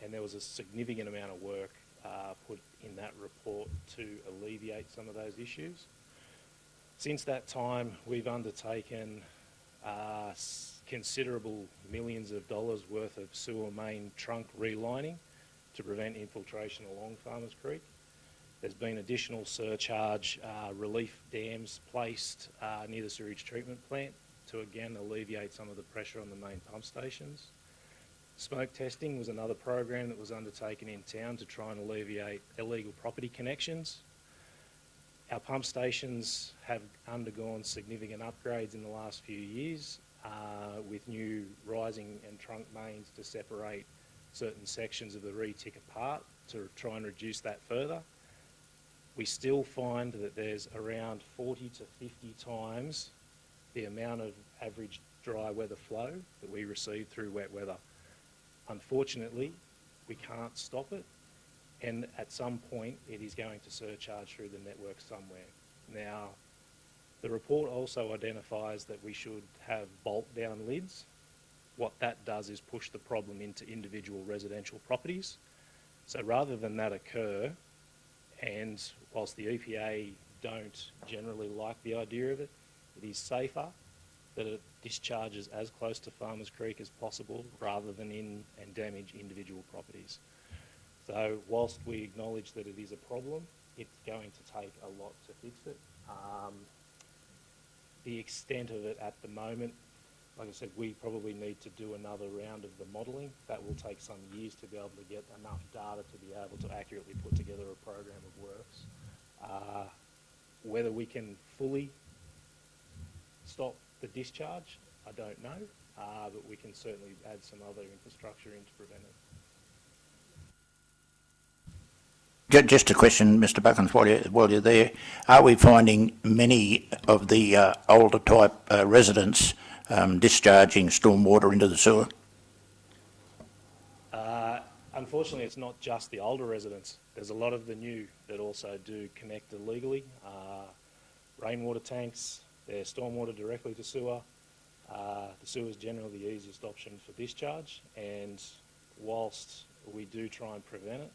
and there was a significant amount of work put in that report to alleviate some of those issues. Since that time, we've undertaken considerable millions of dollars worth of sewer main trunk relining to prevent infiltration along Farmers Creek. There's been additional surcharge relief dams placed near the sewage treatment plant to again alleviate some of the pressure on the main pump stations. Smoke testing was another program that was undertaken in town to try and alleviate illegal property connections. Our pump stations have undergone significant upgrades in the last few years with new rising and trunk mains to separate certain sections of the retic apart to try and reduce that further. We still find that there's around 40 to 50 times the amount of average dry weather flow that we receive through wet weather. Unfortunately, we can't stop it, and at some point it is going to surcharge through the network somewhere. Now, the report also identifies that we should have bolt-down lids. What that does is push the problem into individual residential properties. So rather than that occur, and whilst the EPA don't generally like the idea of it, it is safer that it discharges as close to Farmers Creek as possible rather than in and damage individual properties. So whilst we acknowledge that it is a problem, it's going to take a lot to fix it. The extent of it at the moment, like I said, we probably need to do another round of the modelling. That will take some years to be able to get enough data to be able to accurately put together a program of works. Whether we can fully stop the discharge, I don't know, but we can certainly add some other infrastructure in to prevent it. Just a question, Mr Buckins, while you're there. Are we finding many of the older type residents discharging stormwater into the sewer? Unfortunately, it's not just the older residents. There's a lot of the new that also do connect illegally. Rainwater tanks, their stormwater directly to sewer. The sewer is generally the easiest option for discharge, and whilst we do try and prevent it,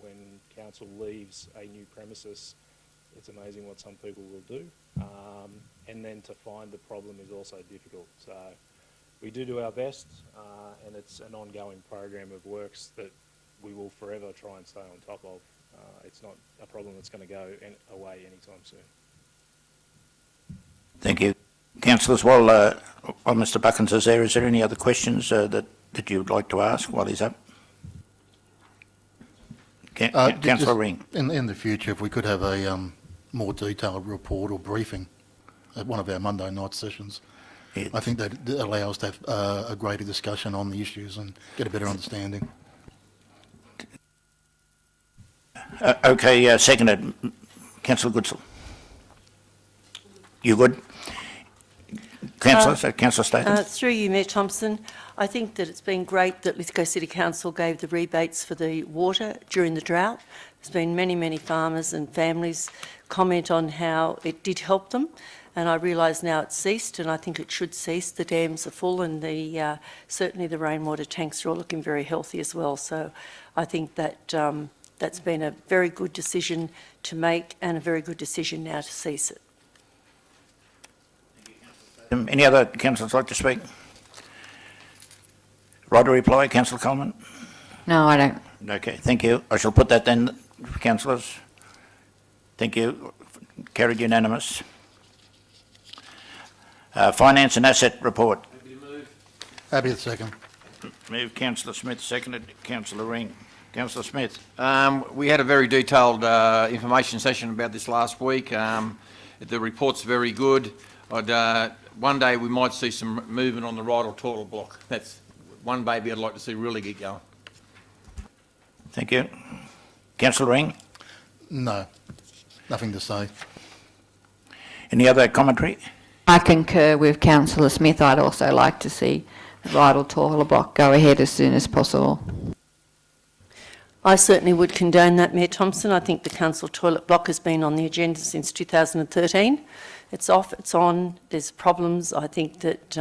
when council leaves a new premises, it's amazing what some people will do. And then to find the problem is also difficult. So we do our best, and it's an ongoing program of works that we will forever try and stay on top of. It's not a problem that's going to go away anytime soon. Thank you. Councillors, while Mr Buckins is there any other questions that you would like to ask while he's up? Councillor Ring. In the future, if we could have a more detailed report or briefing at one of our Monday night sessions, Yeah. I think that allows us to have a greater discussion on the issues and get a better understanding. Okay, seconded. Councillor Goodsall. You good? Councillor, Councillor Statham. Through you, Mayor Thompson, I think that it's been great that Lithgow City Council gave the rebates for the water during the drought. There's been many farmers and families comment on how it did help them, and I realise now it's ceased, and I think it should cease. The dams are full, and certainly the rainwater tanks are all looking very healthy as well. So I think that that's been a very good decision to make, and a very good decision now to cease it. Any other councillors like to speak? Right to reply, Councillor Coleman? No, I don't. Okay, thank you. I shall put that then, councillors. Thank you. Carried unanimous. Finance and asset report. Happy to second. Moved Councillor Smith, seconded Councillor Ring. Councillor Smith. We had a very detailed information session about this last week. The report's very good. One day we might see some movement on the right or toilet block. That's one baby I'd like to see really get going. Thank you. Councillor Ring. No, nothing to say. Any other commentary? I concur with Councillor Smith. I'd also like to see the Rydal Torhula block go ahead as soon as possible. I certainly would condone that, Mayor Thompson. I think the council toilet block has been on the agenda since 2013. It's off, it's on, there's problems. I think that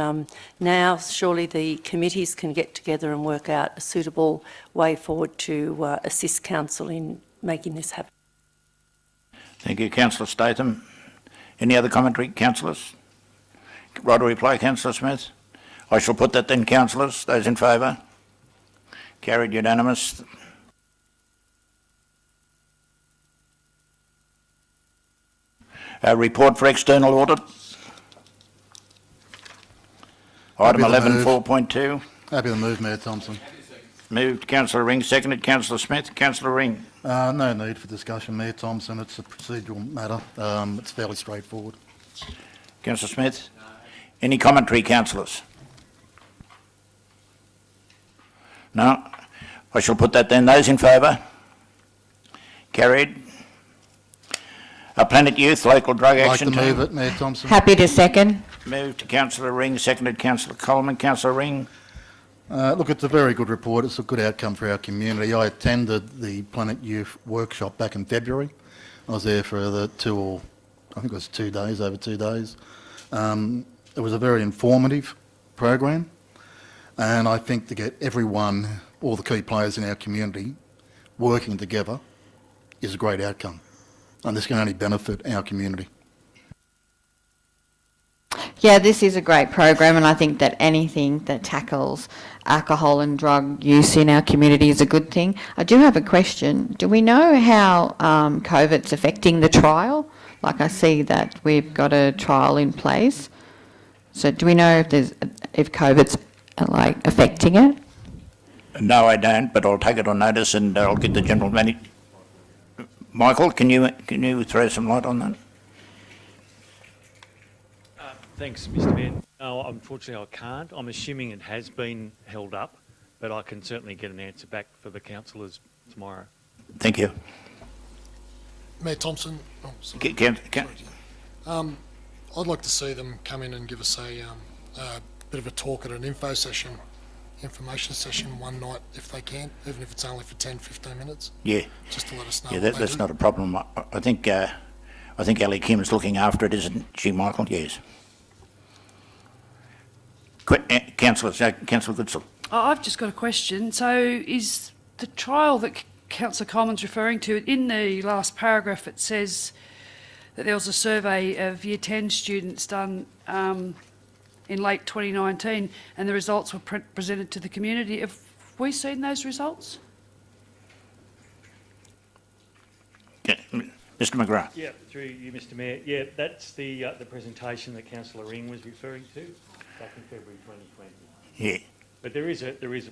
now surely the committees can get together and work out a suitable way forward to assist council in making this happen. Thank you, Councillor Statham. Any other commentary, councillors? Right to reply, Councillor Smith. I shall put that then, councillors. Those in favour? Carried unanimous. Report for external audit. Item Happy to 11, move. 4.2. Happy to move, Mayor Thompson. Moved Councillor Ring, seconded Councillor Smith. Councillor Ring. No need for discussion, Mayor Thompson. It's a procedural matter. It's fairly straightforward. Councillor Smith. Any commentary, councillors? No. I shall put that then. Those in favour? Carried. Planet Youth Local Drug Like to Action Team. move it, Mayor Thompson. Happy to second. Moved to Councillor Ring, seconded Councillor Coleman. Councillor Ring. Look, it's a very good report. It's a good outcome for our community. I attended the Planet Youth workshop back in February. I was there for over 2 days. It was a very informative program, and I think to get everyone, all the key players in our community, working together is a great outcome, and this can only benefit our community. Yeah, this is a great program, and I think that anything that tackles alcohol and drug use in our community is a good thing. I do have a question. Do we know how COVID's affecting the trial? Like, I see that we've got a trial in place. So do we know if COVID's affecting it? No, I don't, but I'll take it on notice and I'll get the general manager. Michael, can you throw some light on that? Thanks, Mr. Mayor. No, unfortunately I can't. I'm assuming it has been held up, but I can certainly get an answer back for the councillors tomorrow. Thank you. Mayor Thompson. Oh, sorry. I'd like to see them come in and give us a bit of a talk at an information session one night if they can, even if it's only for 10-15 minutes. Yeah. Just to let us know. Yeah, that's not a problem. I think Ellie Kim's looking after it, isn't she, Michael? Yes. Councillor Goodsall. I've just got a question. So is the trial that Councillor Coleman's referring to, in the last paragraph it says that there was a survey of Year 10 students done in late 2019 and the results were presented to the community. Have we seen those results? Mr McGrath. Yeah, through you, Mr. Mayor. Yeah, that's the presentation that Councillor Ring was referring to back in February 2020. Yeah. But there is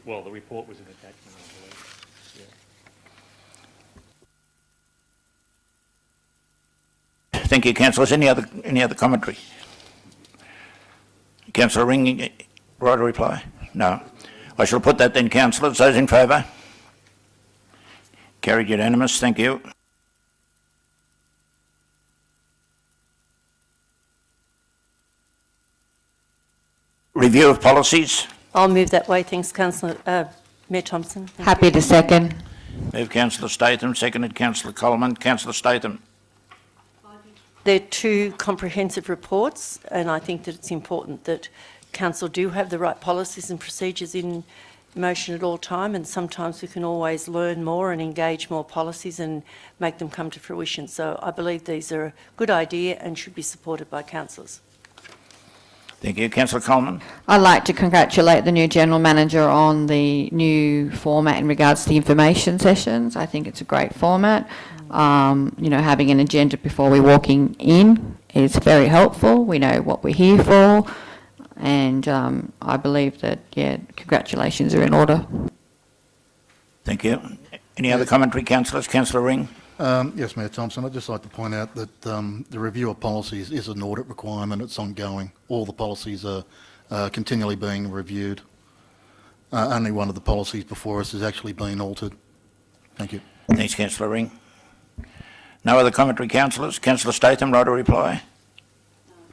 well, the report was an attachment, I believe. Yeah. Thank you, councillors. Any other commentary? Councillor Ring, right to reply? No. I shall put that then, councillors. Those in favour? Carried unanimous. Thank you. Review of policies. I'll move that way. Thanks, Councillor Mayor Thompson. Thank Happy you. to second. Moved Councillor Statham, seconded Councillor Coleman. Councillor Statham. They're two comprehensive reports, and I think that it's important that council do have the right policies and procedures in motion at all time, and sometimes we can always learn more and engage more policies and make them come to fruition. So I believe these are a good idea and should be supported by councillors. Thank you. Councillor Coleman. I'd like to congratulate the new General Manager on the new format in regards to the information sessions. I think it's a great format. Having an agenda before we're walking in is very helpful. We know what we're here for, and I believe that, congratulations are in order. Thank you. Any other commentary, councillors? Councillor Ring. Yes, Mayor Thompson, I'd just like to point out that the review of policies is an audit requirement. It's ongoing. All the policies are continually being reviewed. Only one of the policies before us has actually been altered. Thank you. Thanks, Councillor Ring. No other commentary, councillors? Councillor Statham, right to reply?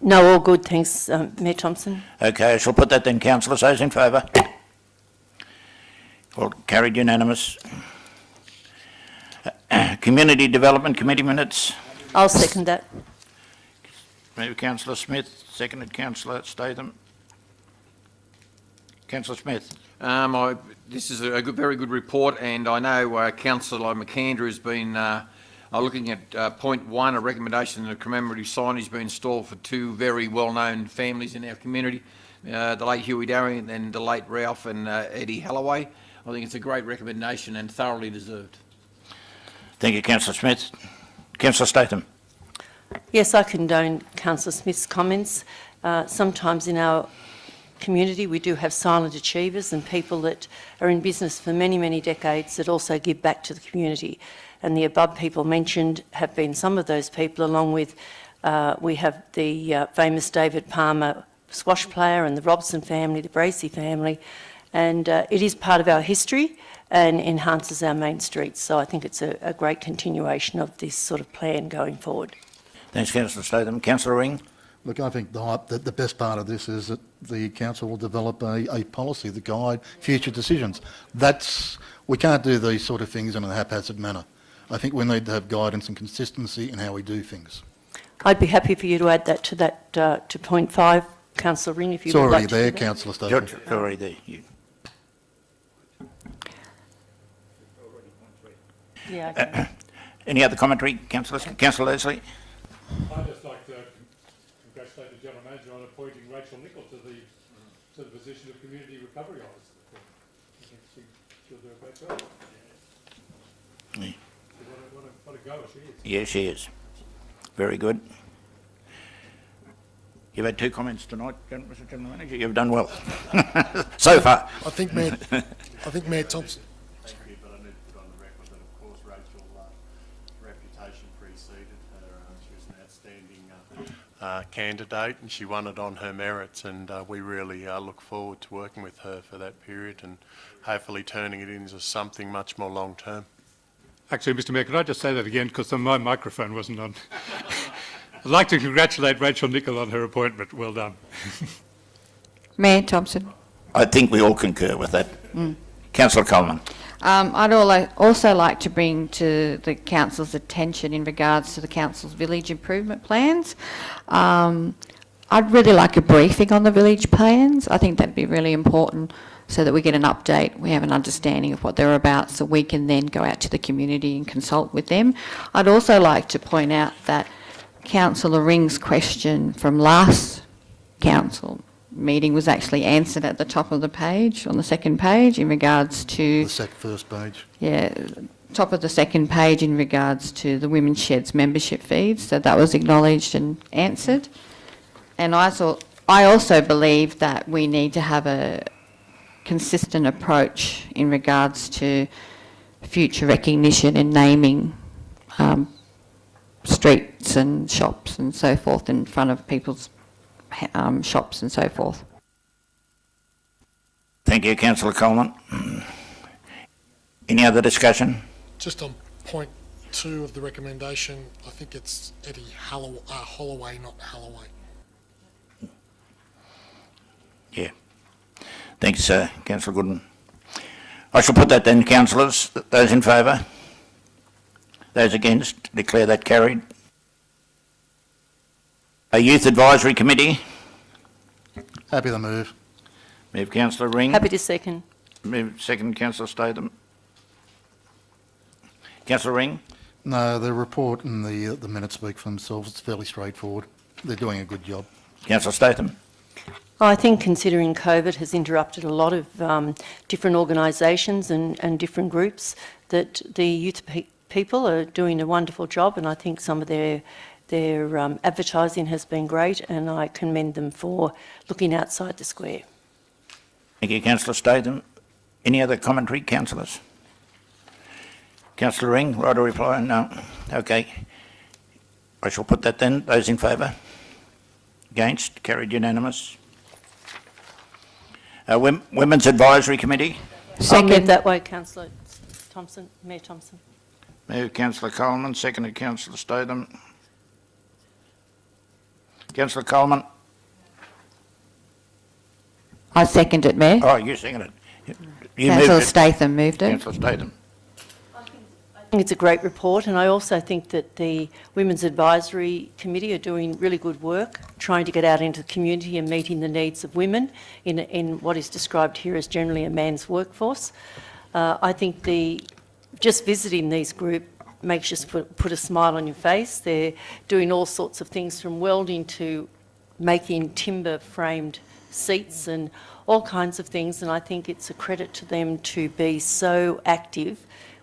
No, all good, thanks, Mayor Thompson. Okay, I shall put that then, councillors. Those in favour? Well, carried unanimous. Community Development Committee minutes. I'll second that. Moved Councillor Smith, seconded Councillor Statham. Councillor Smith. This is a very good report, and I know Councillor McAndrew has been looking at point 1, a recommendation that a commemorative signage be installed for two very well-known families in our community, the late Huey Darring and the late Ralph and Eddie Halloway. I think it's a great recommendation and thoroughly deserved. Thank you, Councillor Smith. Councillor Statham. Yes, I condone Councillor Smith's comments. Sometimes in our community we do have silent achievers and people that are in business for many, many decades that also give back to the community. And the above people mentioned have been some of those people, along with we have the famous David Palmer squash player and the Robson family, the Bracey family, and it is part of our history and enhances our main streets. So I think it's a great continuation of this sort of plan going forward. Thanks, Councillor Statham. Councillor Ring. Look, I think the best part of this is that the council will develop a policy to guide future decisions. We can't do these sort of things in a haphazard manner. I think we need to have guidance and consistency in how we do things. I'd be happy for you to add that to point 5, Councillor Ring, if you would like to. It's already there, Councillor Statham. It's already there. Yeah, okay. Any other commentary, councillors? Councillor Leslie. I'd just like to congratulate the General Manager on appointing Rachel Nicol to the position of Community Recovery Officer. I think she'll do a great job. Yeah. What a goer she is. Yeah, she is. Very good. You've had 2 comments tonight, Mr. General Manager. You've done well so far. I think Mayor Thompson. Thank you, but I need to put on the record that, of course, Rachel's reputation preceded her. She was an outstanding candidate, and she won it on her merits, and we really look forward to working with her for that period and hopefully turning it into something much more long-term. Actually, Mr Mayor, could I just say that again, because my microphone wasn't on. I'd like to congratulate Rachel Nicol on her appointment. Well done. Mayor Thompson. I think we all concur with that. Councillor Coleman. I'd also like to bring to the council's attention in regards to the council's village improvement plans. I'd really like a briefing on the village plans. I think that'd be really important so that we get an update, we have an understanding of what they're about, so we can then go out to the community and consult with them. I'd also like to point out that Councillor Ring's question from last council meeting was actually answered at the top of the page, on the second page, in regards to... The first page. Yeah, top of the second page in regards to the Women's Sheds membership fees, so that was acknowledged and answered. And I also believe that we need to have a consistent approach in regards to future recognition and naming streets and shops and so forth in front of people's shops and so forth. Thank you, Councillor Coleman. Any other discussion? Just on point 2 of the recommendation, I think it's Eddie Holloway, not Halloway. Yeah. Thanks, Councillor Goodman. I shall put that then, councillors. Those in favour? Those against? Declare that carried. A Youth Advisory Committee. Happy to move. Move Councillor Ring. Happy to second. Move second Councillor Statham. Councillor Ring. No, the report and the minutes speak for themselves. It's fairly straightforward. They're doing a good job. Councillor Statham. I think considering COVID has interrupted a lot of different organisations and different groups, that the youth people are doing a wonderful job, and I think some of their advertising has been great, and I commend them for looking outside the square. Thank you, Councillor Statham. Any other commentary, councillors? Councillor Ring, right or reply? No. Okay. I shall put that then. Those in favour? Against? Carried unanimous. Women's Advisory Committee. I'll move that way, Councillor Thompson, Mayor Thompson. Move Councillor Coleman, seconded Councillor Statham. Councillor Coleman. I second it, Mayor. Oh, you seconded it. You Councillor moved it. Statham moved it. Councillor Statham. I think it's a great report, and I also think that the Women's Advisory Committee are doing really good work, trying to get out into the community and meeting the needs of women in what is described here as generally a man's workforce. I think just visiting these groups makes you put a smile on your face. They're doing all sorts of things, from welding to making timber-framed seats and all kinds of things, and I think it's a credit to them to be so active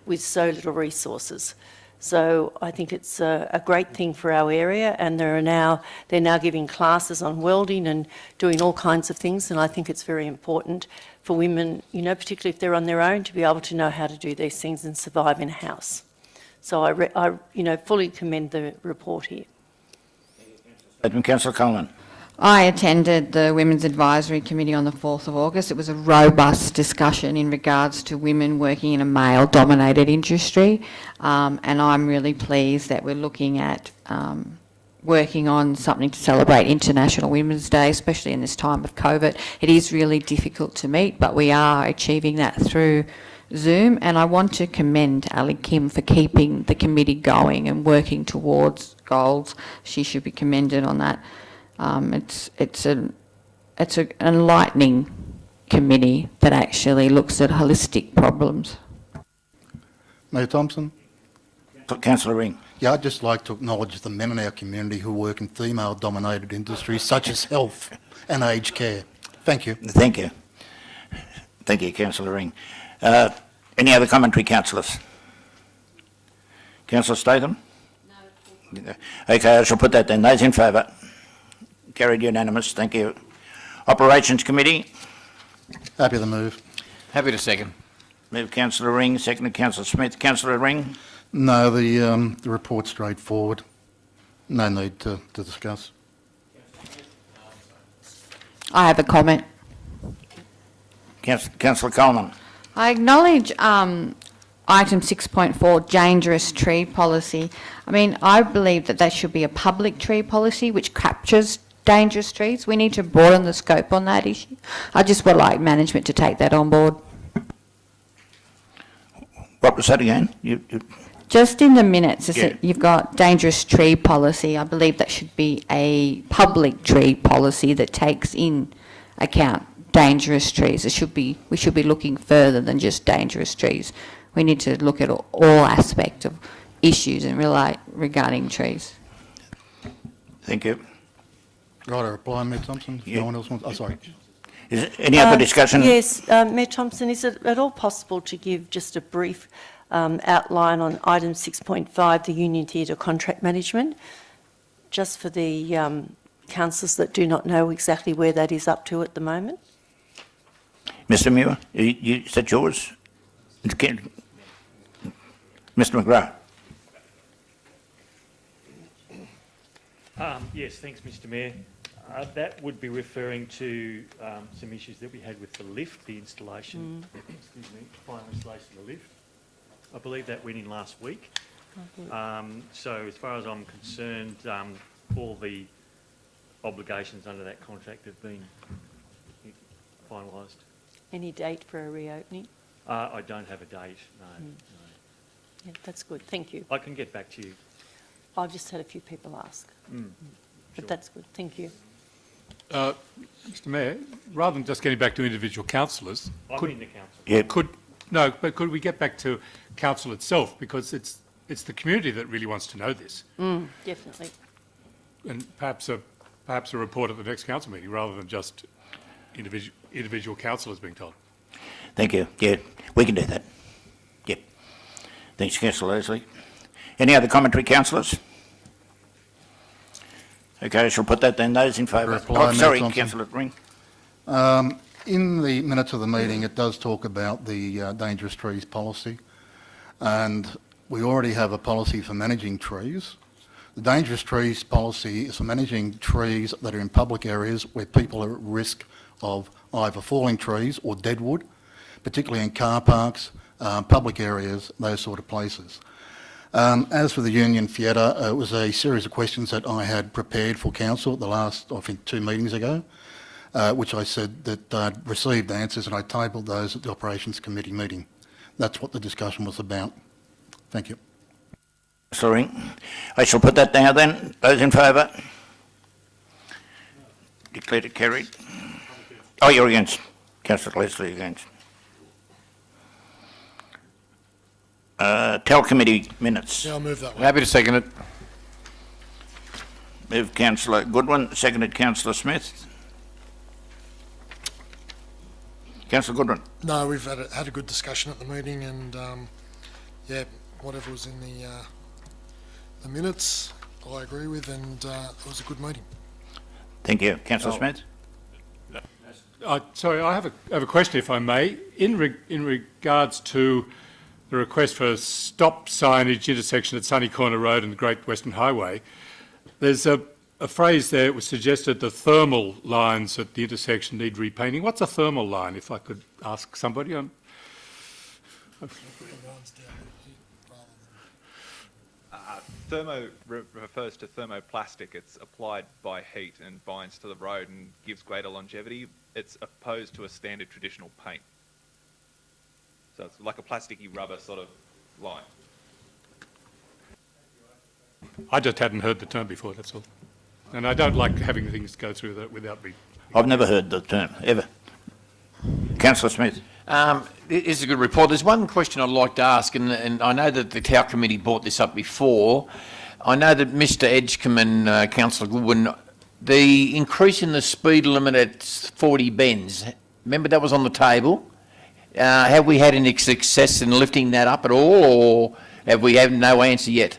with so little resources. So I think it's a great thing for our area, and they're now giving classes on welding and doing all kinds of things, and I think it's very important for women, particularly if they're on their own, to be able to know how to do these things and survive in a house. So I fully commend the report here. Councillor Coleman. I attended the Women's Advisory Committee on the 4th of August. It was a robust discussion in regards to women working in a male-dominated industry, and I'm really pleased that we're looking at working on something to celebrate International Women's Day, especially in this time of COVID. It is really difficult to meet, but we are achieving that through Zoom, and I want to commend Ali Kim for keeping the committee going and working towards goals. She should be commended on that. It's an enlightening committee that actually looks at holistic problems. Mayor Thompson? Councillor Ring. Yeah, I'd just like to acknowledge the men in our community who work in female-dominated industries such as health and aged care. Thank you. Thank you. Thank you, Councillor Ring. Any other commentary, councillors? Councillor Statham? No. Okay, I shall put that then. Those in favour? Carried unanimous. Thank you. Operations Committee. Happy to move. Happy to second. Move Councillor Ring, seconded Councillor Smith. Councillor Ring. No, the report's straightforward. No need to discuss. I have a comment. Councillor Coleman. I acknowledge item 6.4, dangerous tree policy. I mean, I believe that should be a public tree policy which captures dangerous trees. We need to broaden the scope on that issue. I just would like management to take that on board. What was that again? Just in the minutes, Yeah. you've got dangerous tree policy. I believe that should be a public tree policy that takes in account dangerous trees. We should be looking further than just dangerous trees. We need to look at all aspects of issues and regarding trees. Thank you. Right, a reply, Mayor Thompson? If no one else wants... Oh, sorry. Is there any other discussion? Yes, Mayor Thompson, is it at all possible to give just a brief outline on item 6.5, the Union Theatre contract management, just for the councillors that do not know exactly where that is up to at the moment? Mr Muir, is that yours? Mr McGrath. Yes, thanks, Mr Mayor. That would be referring to some issues that we had with the lift, the installation, final installation of the lift. I believe that went in last week. So as far as I'm concerned, all the obligations under that contract have been finalised. Any date for a reopening? I don't have a date, no. Yeah, that's good, thank you. I can get back to you. I've just had a few people ask. But that's good, thank you. Mr Mayor, rather than just getting back to individual councillors... I'm in the council. But could we get back to council itself, because it's the community that really wants to know this. Definitely. And perhaps a report at the next council meeting, rather than just individual councillors being told. Thank you. Yeah, we can do that. Yep. Thanks, Councillor Leslie. Any other commentary, councillors? Okay, I shall put that then. Those in favour? Reply, Mayor Sorry, Thompson. Councillor Ring. In the minutes of the meeting, it does talk about the dangerous trees policy, and we already have a policy for managing trees. The dangerous trees policy is for managing trees that are in public areas where people are at risk of either falling trees or deadwood, particularly in car parks, public areas, those sort of places. As for the Union Theatre, it was a series of questions that I had prepared for council at the last, I think, 2 meetings ago, which I said that I'd received answers and I tabled those at the Operations Committee meeting. That's what the discussion was about. Thank you. Sorry. I shall put that down then. Those in favour? Declared it carried. Oh, you're against. Councillor Leslie against. Tel Committee minutes. Yeah, I'll move that one. Happy to second it. Moved Councillor Goodwin, seconded Councillor Smith. Councillor Goodwin. No, we've had a good discussion at the meeting, and yeah, whatever was in the minutes, I agree with, and it was a good meeting. Thank you. Councillor Smith. Sorry, I have a question, if I may. In regards to the request for stop signage intersection at Sunny Corner Road and the Great Western Highway, there's a phrase there that was suggested the thermal lines at the intersection need repainting. What's a thermal line, if I could ask somebody? Thermo refers to thermoplastic. It's applied by heat and binds to the road and gives greater longevity. It's opposed to a standard traditional paint. So it's like a plasticky rubber sort of line. I just hadn't heard the term before, that's all. And I don't like having things go through that without me. I've never heard the term, ever. Councillor Smith. It's a good report. There's one question I'd like to ask, and I know that the Tower Committee brought this up before. I know that Mr Edgecombe and Councillor Goodwin, the increase in the speed limit at 40 bends, remember that was on the table? Have we had any success in lifting that up at all, or have we had no answer yet?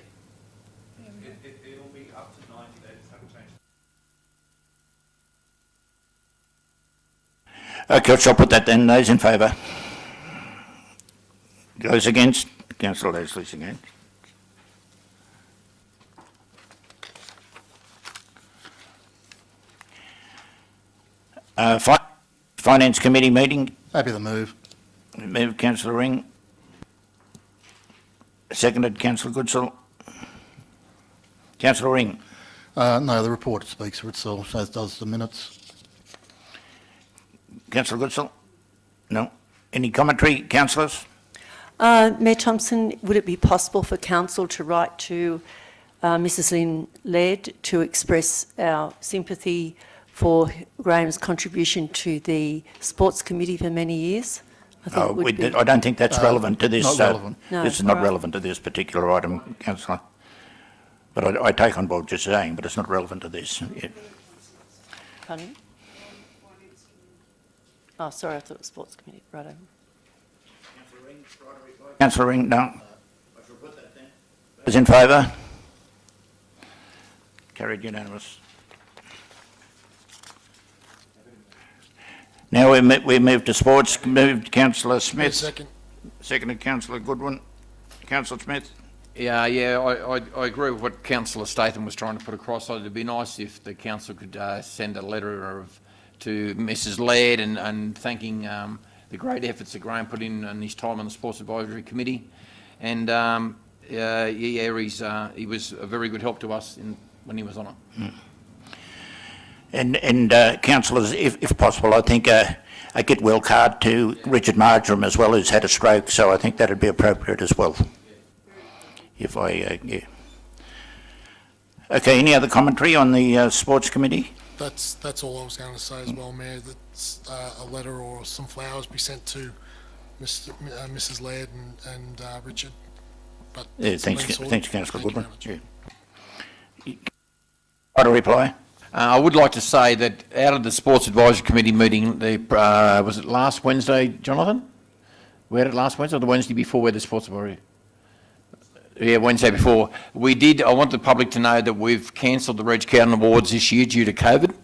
It'll be up to 90 days, haven't changed. Okay, I shall put that then. Those in favour? Those against? Councillor Leslie's against. Finance Committee meeting. Happy to move. Moved Councillor Ring. Seconded Councillor Goodsall. Councillor Ring. No, the report speaks for itself, as does the minutes. Councillor Goodsall? No. Any commentary, councillors? Mayor Thompson, would it be possible for council to write to Mrs Lynn Laird to express our sympathy for Graham's contribution to the Sports Committee for many years? I think it would be. I don't think that's relevant to this. Not relevant. No, This is not all right. relevant to this particular item, councillor. But I take on board what you're saying, but it's not relevant to this. Yeah. Pardon me? Oh, sorry, I thought it was Sports Committee. Righto. Councillor Ring, no. Those in favour? Carried unanimous. Now we move to sports. Moved Councillor Smith. Second. Seconded Councillor Goodwin. Councillor Smith. Yeah, I agree with what Councillor Statham was trying to put across. It'd be nice if the council could send a letter to Mrs Laird and thanking the great efforts that Graham put in his time on the Sports Advisory Committee. And he was a very good help to us when he was on it. And councillors, if possible, I think a get well card to Richard Marjoram as well, who's had a stroke, so I think that'd be appropriate as well. If I, yeah. Okay, any other commentary on the Sports Committee? That's all I was going to say as well, Mayor, that a letter or some flowers be sent to Mrs Laird and Richard. But Yeah, it's been thanks, sorted. thanks, Councillor Thank you Goodwin. very much. Yeah. Got a reply? I would like to say that out of the Sports Advisory Committee meeting, was it last Wednesday, Jonathan? We had it last Wednesday or the Wednesday before we had the Sports Advisory? Yeah, Wednesday before. I want the public to know that we've cancelled the Reg County Awards this year due to COVID.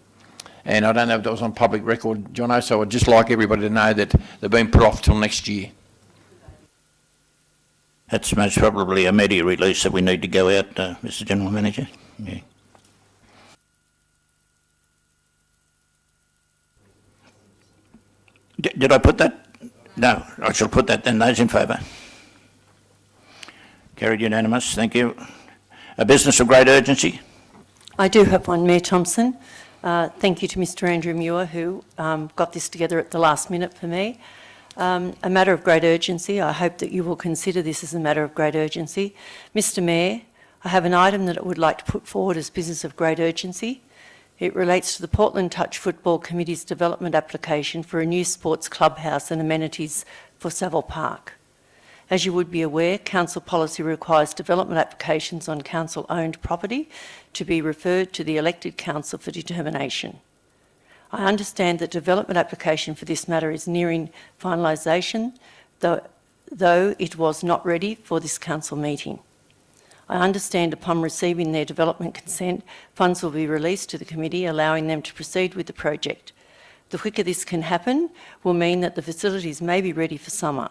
And I don't know if that was on public record, Jono, so I'd just like everybody to know that they've been put off till next year. That's most probably a media release that we need to go out, Mr General Manager. Yeah. Did I put that? No, I shall put that then. Those in favour? Carried unanimous, thank you. A business of great urgency? I do have one, Mayor Thompson. Thank you to Mr Andrew Muir, who got this together at the last minute for me. A matter of great urgency. I hope that you will consider this as a matter of great urgency. Mr Mayor, I have an item that I would like to put forward as business of great urgency. It relates to the Portland Touch Football Committee's development application for a new sports clubhouse and amenities for Savile Park. As you would be aware, council policy requires development applications on council-owned property to be referred to the elected council for determination. I understand that development application for this matter is nearing finalisation, though it was not ready for this council meeting. I understand upon receiving their development consent, funds will be released to the committee, allowing them to proceed with the project. The quicker this can happen will mean that the facilities may be ready for summer.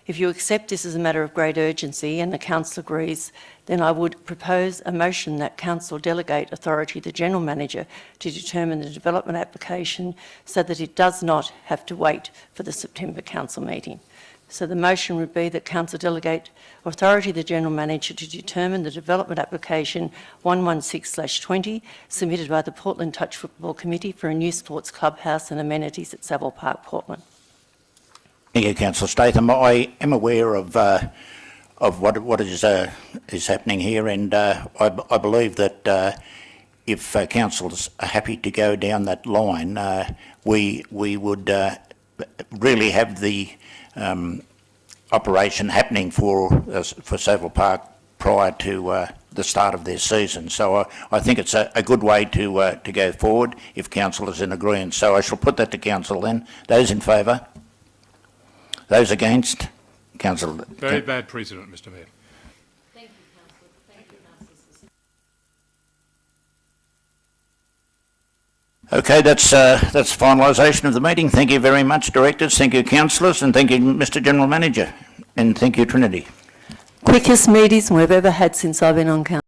If you accept this as a matter of great urgency and the council agrees, then I would propose a motion that council delegate authority to the General Manager to determine the development application so that it does not have to wait for the September council meeting. So the motion would be that council delegate authority to the General Manager to determine the development application 116/20 submitted by the Portland Touch Football Committee for a new sports clubhouse and amenities at Savile Park, Portland. Thank you, Councillor Statham. I am aware of what is happening here, and I believe that if councillors are happy to go down that line, we would really have the operation happening for Savile Park prior to the start of their season. So I think it's a good way to go forward if council is in agreement. So I shall put that to council then. Those in favour? Those against? Councillor. Very bad precedent, Mr Mayor. Thank you, Councillor. Thank you, Councillor. Okay, that's finalisation of the meeting. Thank you very much, directors. Thank you, councillors, and thank you, Mr General Manager, and thank you, Trinity. Quickest meetings we've ever had since I've been on council.